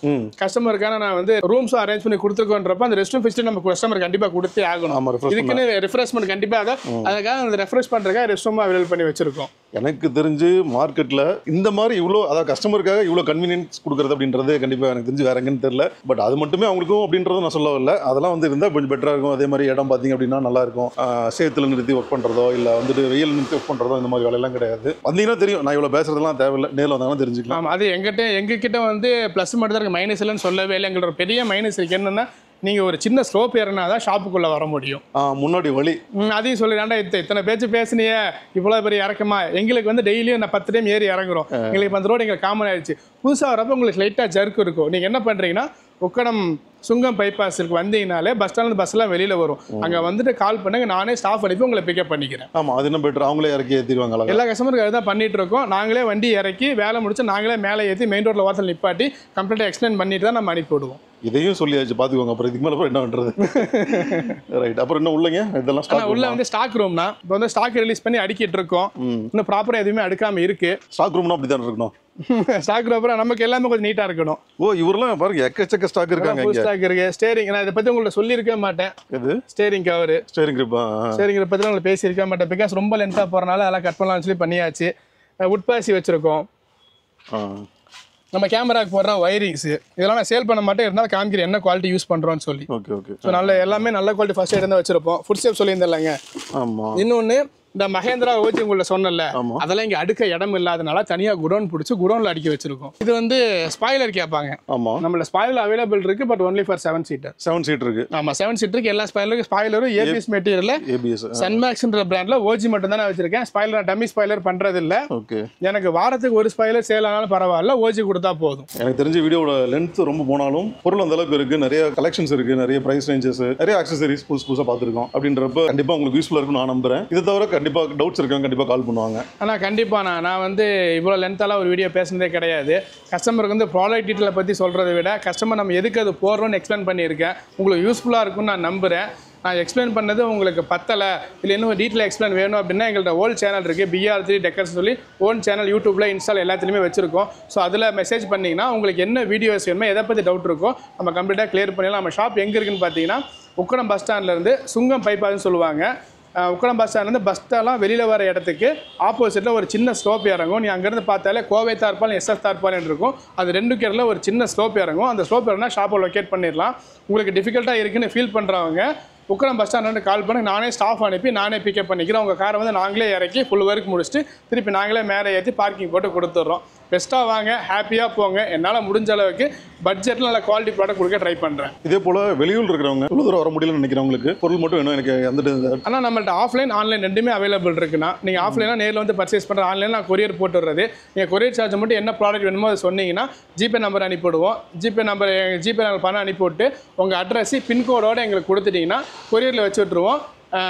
S1: கஸ்டமருக்கான நான் வந்து ரூம்ஸும் அரேஞ்ச் பண்ணி கொடுத்துருக்கோன்றப்ப அந்த ரெஸ்ட் ரூம் ஃபெசிலிட்டி நம்ம கஸ்டமர் கண்டிப்பாக கொடுத்தே ஆகணும். இதுக்குன்னு ரெஃப்ரெஷ்மெண்ட் கண்டிப்பாக அதுக்காக அந்த ரெஃப்ரெஷ் பண்ணுறதுக்காக ரெஸ்ட் ரூம் அவைலபிள் பண்ணி வச்சிருக்கோம்.
S2: எனக்கு தெரிஞ்சு மார்க்கெட்டில் இந்த மாதிரி இவ்வளோ, அதாவது கஸ்டமருக்காக இவ்வளோ கன்வீனியன்ஸ் கொடுக்குறது அப்படின்றது கண்டிப்பாக எனக்கு தெரிஞ்சு வேற எங்கன்னு தெரியல. பட் அது மட்டுமே அவங்களுக்கும் அப்படின்றத நான் சொல்ல வரல, அதெல்லாம் வந்து இருந்தால் கொஞ்சம் பெட்டராக இருக்கும். அதே மாதிரி இடம் பார்த்தீங்க அப்படின்னா நல்லா இருக்கும். சேத்துல நிறுத்தி ஒர்க் பண்ணுறதோ இல்லை வந்துட்டு வெயில் நிறுத்தி ஒர்க் பண்ணுறதோ இந்த மாதிரி வேலையெல்லாம் கிடையாது. வந்தீங்கன்னா தெரியும், நான் இவ்வளோ பேசுறதுலாம் தேவையில்லை, நேரில் வந்தாலும் தெரிஞ்சுக்கலாம்.
S1: ஆமாம், அது எங்ககிட்ட வந்து ப்ளஸ் மட்டும் தான் இருக்குது, மைனஸ் இல்லைன்னு சொல்லவே இல்லை. எங்களோட பெரிய மைனஸ் இருக்குது என்னென்னா, நீங்கள் ஒரு சின்ன ஸ்லோப் ஏறினா தான் ஷாப்புக்குள்ளே வர முடியும்.
S2: முன்னாடி வழி
S1: அதையும் சொல்லிடாண்டா, இத்தனை பேச்சு பேசுனியே, இவ்வளோ பெரிய இறக்கமா. எங்களுக்கு வந்து டெய்லியும் நான் 10 டைம் ஏறி இறங்குறோம். எங்களுக்கு அந்த ரோடு எங்களுக்கு காமன் ஆயிடுச்சு. புதுசாக வரப்போ உங்களுக்கு லைட்டாக ஜர்க்கு இருக்கும். நீங்கள் என்ன பண்ணுறீங்கன்னா, உக்கடம் சுங்கம் பைபாஸுக்கு வந்தீங்கனாலே பஸ் ஸ்டாண்ட் பஸ்லாம் வெளியில் வரும். அங்கே வந்துட்டு கால் பண்ணுங்க, நானே ஸ்டாஃப் அனுப்பி உங்களை பிக்கப் பண்ணிக்கிறேன்.
S2: ஆமாம், அது என்ன பெட்டர், அவங்களே இறக்கி ஏற்றிடுவாங்க.
S1: எல்லா கஸ்டமருக்கு அதுதான் பண்ணிட்டு இருக்கோம். நாங்களே வண்டி இறக்கி வேலை முடிச்சு நாங்களே மேலே ஏற்றி மெயின் ரோட்டில் வாசல் நிப்பாட்டி கம்ப்ளீட்டாக எக்ஸ்பிளைன் பண்ணிட்டு தான் நம்ம அனுப்பி விடுவோம்.
S2: இதையும் சொல்லியாச்சு, பார்த்துக்கோங்க. அப்புறம் இதுக்கு மேலே என்ன பண்ணுறது? ரைட், அப்புறம் என்ன உள்ளங்க இதெல்லாம் ஸ்டாக்
S1: உள்ள வந்து ஸ்டாக் ரூம்னா இப்போ வந்து ஸ்டாக் ரிலீஸ் பண்ணி அடிக்கிட்டு இருக்கோம். இன்னும் ப்ராப்பராக எதுவுமே அடுக்காமல் இருக்கு.
S2: ஸ்டாக் ரூம்னா அப்படி தான் இருக்கணும்.
S1: ஸ்டாக் ரூம் நமக்கு எல்லாமே கொஞ்சம் நீட்டாக இருக்கணும்.
S2: ஓ, இவரெல்லாம் பாருங்க எக்கச்சக்க ஸ்டாக் இருக்காங்க.
S1: ஸ்டாக் இருக்கு. ஸ்டேரிங் நான் இதை பற்றி உங்கள்ட்ட சொல்லியிருக்க மாட்டேன்.
S2: இது
S1: steering cover,
S2: steering grip,
S1: steering grip பற்றி உங்களுக்கு பேசியிருக்க மாட்டேன். பிகாஸ் ரொம்ப லென்த்தாக போகிறனால அதெல்லாம் கட் பண்ணலாம்னு சொல்லி பண்ணியாச்சு. உட் பாசி வச்சுருக்கோம். நம்ம கேமராக்கு போடுற ஒயரிங்ஸ் இதெல்லாம் நான் சேல் பண்ண மாட்டேன், இருந்தாலும் காமிக்கிறேன் என்ன குவாலிட்டி யூஸ் பண்ணுறோன்னு சொல்லி.
S2: Okay okay.
S1: ஸோ நல்ல எல்லாமே நல்ல குவாலிட்டி ஃபர்ஸ்ட் எய்ட் தான் வச்சிருப்போம். ஃபுட் ஸ்டெப் சொல்லியிருந்தேன்லங்க.
S2: ஆமாம்.
S1: இன்னொன்று, இந்த மகேந்திரா ஓஜி உங்களை சொன்னல, அதெல்லாம் இங்கே அடுக்க இடம் இல்லாதனால தனியாக குடோன் பிடிச்சி குடோனில் அடுக்கி வச்சிருக்கோம். இது வந்து ஸ்பாய்லர் கேட்பாங்க.
S2: ஆமாம்,
S1: நம்மள ஸ்பாய்லர் அவைலபிள் இருக்கு, but only for 7 seater.
S2: 7 seat இருக்கு.
S1: ஆமாம், 7 சீட்டருக்கு எல்லா ஸ்பாய்லரும் ஏபிஎஸ் மெட்டீரியல்,
S2: ஏபிஎஸ்
S1: சன்மேக்ஸ்ன்ற பிராண்ட்ல ஓஜி மட்டும் தானே வச்சிருக்கேன். ஸ்பாய்லர் டம்மி ஸ்பாய்லர் பண்றது இல்ல.
S2: ஓகே,
S1: எனக்கு வாரத்துக்கு ஒரு ஸ்பாய்லர் சேல் ஆனாலும் பரவாயில்ல, ஓஜி கொடுத்தா போதும்.
S2: எனக்கு தெரிஞ்ச வீடியோட லென்த் ரொம்ப போனாலும் பொருள் அந்த அளவுக்கு இருக்கு, நிறைய கலெக்ஷன்ஸ் இருக்கு, நிறைய பிரைஸ் ரேஞ்சஸ், நிறைய ஆக்சசரிஸ் புதுசாக பார்த்துருக்கோம். அப்படின்றப்ப கண்டிப்பாக உங்களுக்கு யூஸ்ஃபுல்லாக இருக்கும் நான் நம்புறேன். இது தவிர கண்டிப்பாக டவுட்ஸ் இருக்காங்க, கண்டிப்பாக கால் பண்ணுவாங்க.
S1: ஆனால் கண்டிப்பாக நான் வந்து இவ்வளோ லென்த்தாலாம் ஒரு வீடியோ பேசுனதே கிடையாது. கஸ்டமருக்கு வந்து ப்ராடக்ட் டீட்டெயிலை பற்றி சொல்கிறத விட கஸ்டமர் நம்ம எதுக்கு அது போடுறோன்னு எக்ஸ்பிளைன் பண்ணியிருக்கேன். உங்களுக்கு யூஸ்ஃபுல்லாக இருக்கும்னு நான் நம்புகிறேன். நான் எக்ஸ்பிளைன் பண்ணது உங்களுக்கு பத்தலை, இல்லை இன்னும் டீட்டெயில் எக்ஸ்பிளைன் வேணும் அப்படின்னா எங்கள்கிட்ட ஓல்டு சேனல் இருக்குது, BR3 டெக்கர்ஸ் சொல்லி ஓன் சேனல் யூடியூப்பில் இன்ஸ்டால் எல்லாத்துலேயுமே வச்சுருக்கோம். ஸோ அதில் மெசேஜ் பண்ணிங்கன்னா உங்களுக்கு என்ன வீடியோஸ் வேணுமோ எதை பற்றி டவுட் இருக்கோ நம்ம கம்ப்ளீட்டாக கிளியர் பண்ணிடலாம். நம்ம ஷாப் எங்கே இருக்குன்னு பார்த்தீங்கன்னா, உக்கடம் பஸ் ஸ்டாண்ட்லேருந்து சுங்கம் பைபாஸ்ன்னு சொல்லுவாங்க. உக்கடம் பஸ் ஸ்டாண்ட்லேருந்து பஸ் ஸ்டாண்ட்லாம் வெளியில் வர இடத்துக்கு ஆப்போசிட்டில் ஒரு சின்ன ஸ்லோப் இறங்கும். நீ அங்கேருந்து பார்த்தாலே கோவை தார்பால் SF தார்பால் இருக்கும். அது 2 கேரில் ஒரு சின்ன ஸ்லோப் இறங்கும். அந்த ஸ்லோப் இறங்கினா ஷாப்பை லொக்கேட் பண்ணிடலாம். உங்களுக்கு டிஃபிகல்ட்டாக இருக்குன்னு ஃபீல் பண்ணுறவங்க உக்கடம் பஸ் ஸ்டாண்ட் கால் பண்ணி நானே ஸ்டாஃப் அனுப்பி நானே பிக்கப் பண்ணிக்கிறேன். உங்கள் காரை வந்து நாங்களே இறக்கி ஃபுல் ஒர்க் முடிச்சுட்டு திருப்பி நாங்களே மேலே ஏற்றி பார்க்கிங் போட்டு கொடுத்துட்றோம். பெஸ்ட்டாக வாங்க, ஹாப்பியாக போங்க. என்னால் முடிஞ்ச அளவுக்கு பட்ஜெட்டில் நல்ல குவாலிட்டி ப்ராடக்ட் கொடுக்க ட்ரை பண்ணுறேன்.
S2: இதே போல் வெளியூர் இருக்கிறவங்க இவ்வளோ தூரம் வர முடியலன்னு நினைக்கிறவங்களுக்கு பொருள் மட்டும் வேணும் எனக்கு வந்துட்டு.
S1: ஆனால் நம்மள்ட்ட ஆஃப்லைன் ஆன்லைன் ரெண்டுமே அவைலபிள் இருக்குன்னா, நீங்கள் ஆஃப்லைனாக நேரில் வந்து பர்ச்சேஸ் பண்ணுற, ஆன்லைனில் நான் கொரியர் போட்டுடுறது. நீங்கள் கொரியர் சார்ஜ் மட்டும் என்ன ப்ராடக்ட் வேணுமோ அதை சொன்னீங்கன்னா ஜிபே நம்பர் அனுப்பிவிடுவோம். ஜிபே நம்பர் பணம் அனுப்பிவிட்டு உங்கள் அட்ரஸ் பின்கோடோடு எங்களுக்கு கொடுத்துட்டிங்கன்னா கொரியரில் வச்சு விட்ருவோம்.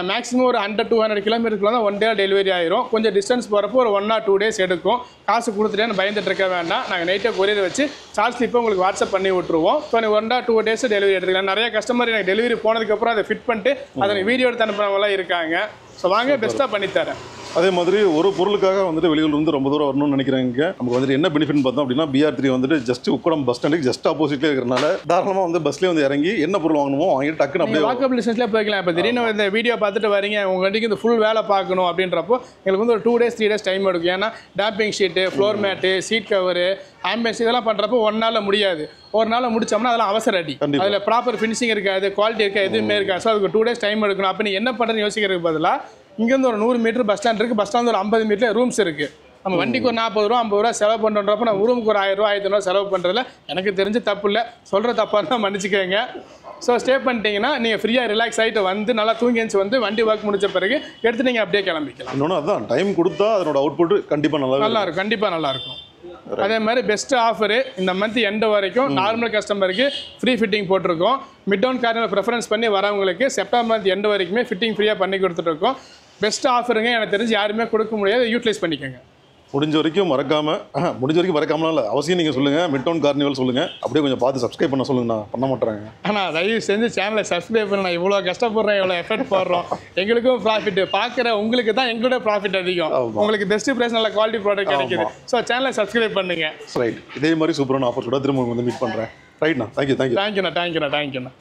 S1: மேக்ஸிமம் ஒரு 100-200 கிலோமீட்டருக்குள்ள தான் 1 டே டெலிவரி ஆயிரும். கொஞ்சம் டிஸ்டன்ஸ் போகிறப்போ ஒரு 1 or 2 days எடுக்கும். காசு கொடுத்துட்டேன்னு பயந்துட்டு இருக்க வேண்டாம். நாங்கள் நைட்டே கொரியர் வச்சு சார்ஜ் ஸ்லிப்பை உங்களுக்கு வாட்ஸ்அப் பண்ணி விட்ருவோம். ஸோ 1 or 2 days டெலிவரி எடுத்துக்கலாம். நிறைய கஸ்டமர் எனக்கு டெலிவரி போனதுக்கப்புறம் அதை ஃபிட் பண்ணிட்டு அதை வீடியோ எடுத்து அனுப்புறவங்களாம் இருக்காங்க. ஸோ வாங்க, பெஸ்ட்டாக பண்ணித்தரேன்.
S2: அதே மாதிரி ஒரு பொருளுக்காக வந்துட்டு வெளியூர்ல இருந்து ரொம்ப தூரம் வரணும்னு நினைக்கிறவங்க நமக்கு வந்துட்டு என்ன பெனிஃபிட் பார்த்தோம் அப்படின்னா BR3 வந்துட்டு ஜஸ்ட் உக்கடம் பஸ் ஸ்டாண்டுக்கு ஜஸ்ட் ஆப்போசிட்லேயே இருக்கிறனால தாராளமாக வந்து பஸ்லேயே வந்து இறங்கி என்ன பொருள் வாங்கணுமோ வாங்கிட்டு டக்குன்னு அப்படியே
S1: வாக்கபிள் டிஸ்டன்ஸ்லேயே போய்க்கலாம். இப்போ திடீர்னு இந்த வீடியோ பார்த்துட்டு வரீங்க, உங்கள் வண்டிக்கு இந்த ஃபுல் வேலை பார்க்கணும் அப்படின்றப்போ எங்களுக்கு வந்து ஒரு 2 days 3 days டைம் எடுக்கும். ஏன்னா damping sheet, floor mat, seat cover, ambience இதெல்லாம் பண்ணுறப்போ 1 நாளில் முடியாது. ஒரு நாளில் முடிச்சோம்னா அதெல்லாம் அவசர அடி, அதில் ப்ராப்பர் ஃபினிஷிங் இருக்காது, குவாலிட்டி இருக்காது, எதுவுமே இருக்காது. ஸோ அதுக்கு 2 days டைம் எடுக்கணும். அப்போ நீ என்ன பண்ணுறதுன்னு யோசிக்கிறதுக்கு பதிலாக இங்கேருந்து ஒரு 100 மீட்டர் பஸ் ஸ்டாண்ட் இருக்குது, பஸ் ஸ்டாண்ட் ஒரு 50 மீட்டர் ரூம்ஸ் இருக்குது. நம்ம வண்டிக்கு ஒரு 40 ரூபா 50 ரூபா செலவு பண்ணுறப்போ நம்ம ரூமுக்கு ஒரு 1000 ரூபா 1500 செலவு பண்ணுறதுல எனக்கு தெரிஞ்சு தப்பு இல்லை. சொல்கிற தப்பாக தான் மன்னிச்சிக்கோங்க. ஸோ ஸ்டே பண்ணிட்டீங்கன்னா நீங்கள் ஃப்ரீயாக ரிலாக்ஸ் ஆகிட்டு வந்து நல்லா தூங்கி எழுந்து வந்து வண்டி ஒர்க் முடிச்ச பிறகு எடுத்து நீங்கள் அப்படியே கிளம்பிக்கலாம்.
S2: இன்னொன்று அதான் டைம் கொடுத்தா அதனோட அவுட்புட் கண்டிப்பாக நல்லா
S1: இருக்கும். கண்டிப்பாக நல்லாயிருக்கும். அதே மாதிரி பெஸ்ட் ஆஃபரு இந்த மந்த் எண்ட் வரைக்கும் நார்மல் கஸ்டமருக்கு ஃப்ரீ ஃபிட்டிங் போட்டிருக்கோம். மிட் டவுன் கார்னிவல் ப்ரிஃபரன்ஸ் பண்ணி வரவங்களுக்கு செப்டம்பர் மந்த் எண்ட் வரைக்குமே ஃபிட்டிங் ஃப்ரீயாக பண்ணி கொடுத்துட்ருக்கோம். பெஸ்ட் ஆஃபருங்க, எனக்கு தெரிஞ்சு யாருமே கொடுக்க முடியாது. யூட்டிலைஸ் பண்ணிக்கோங்க.
S2: முடிஞ்ச வரைக்கும் மறக்காமலாம் இல்லை, அவசியம் நீங்கள் சொல்லுங்கள். மிட் டவுன் கார்னிவல் சொல்லுங்கள், அப்படியே கொஞ்சம் பார்த்து சப்ஸ்கிரைப் பண்ண சொல்லுங்கண்ணா. பண்ண மாட்டேறாங்க. ஆனால்
S1: தயவு செஞ்சு சேனலை சப்ஸ்கிரைப் பண்ண. நான் இவ்வளோ கஷ்டப்படுறேன், இவ்வளோ எஃபர்ட் போடுறோம், எங்களுக்கும் ப்ராஃபிட். பார்க்குற உங்களுக்கு தான் எங்களோட ப்ராஃபிட் அதிகம். உங்களுக்கு பெஸ்ட் ப்ரைஸ், நல்ல குவாலிட்டி ப்ராடக்ட் கிடைக்குது. ஸோ சேனலை சப்ஸ்கிரைப் பண்ணுங்கள்.
S2: ரைட், இதே மாதிரி சூப்பரான ஆஃபர் கூட திரும்ப வந்து மீட் பண்ணுறேன். ரைட்ண்ணா, தேங்க்யூ.
S1: தேங்க்யூண்ணா.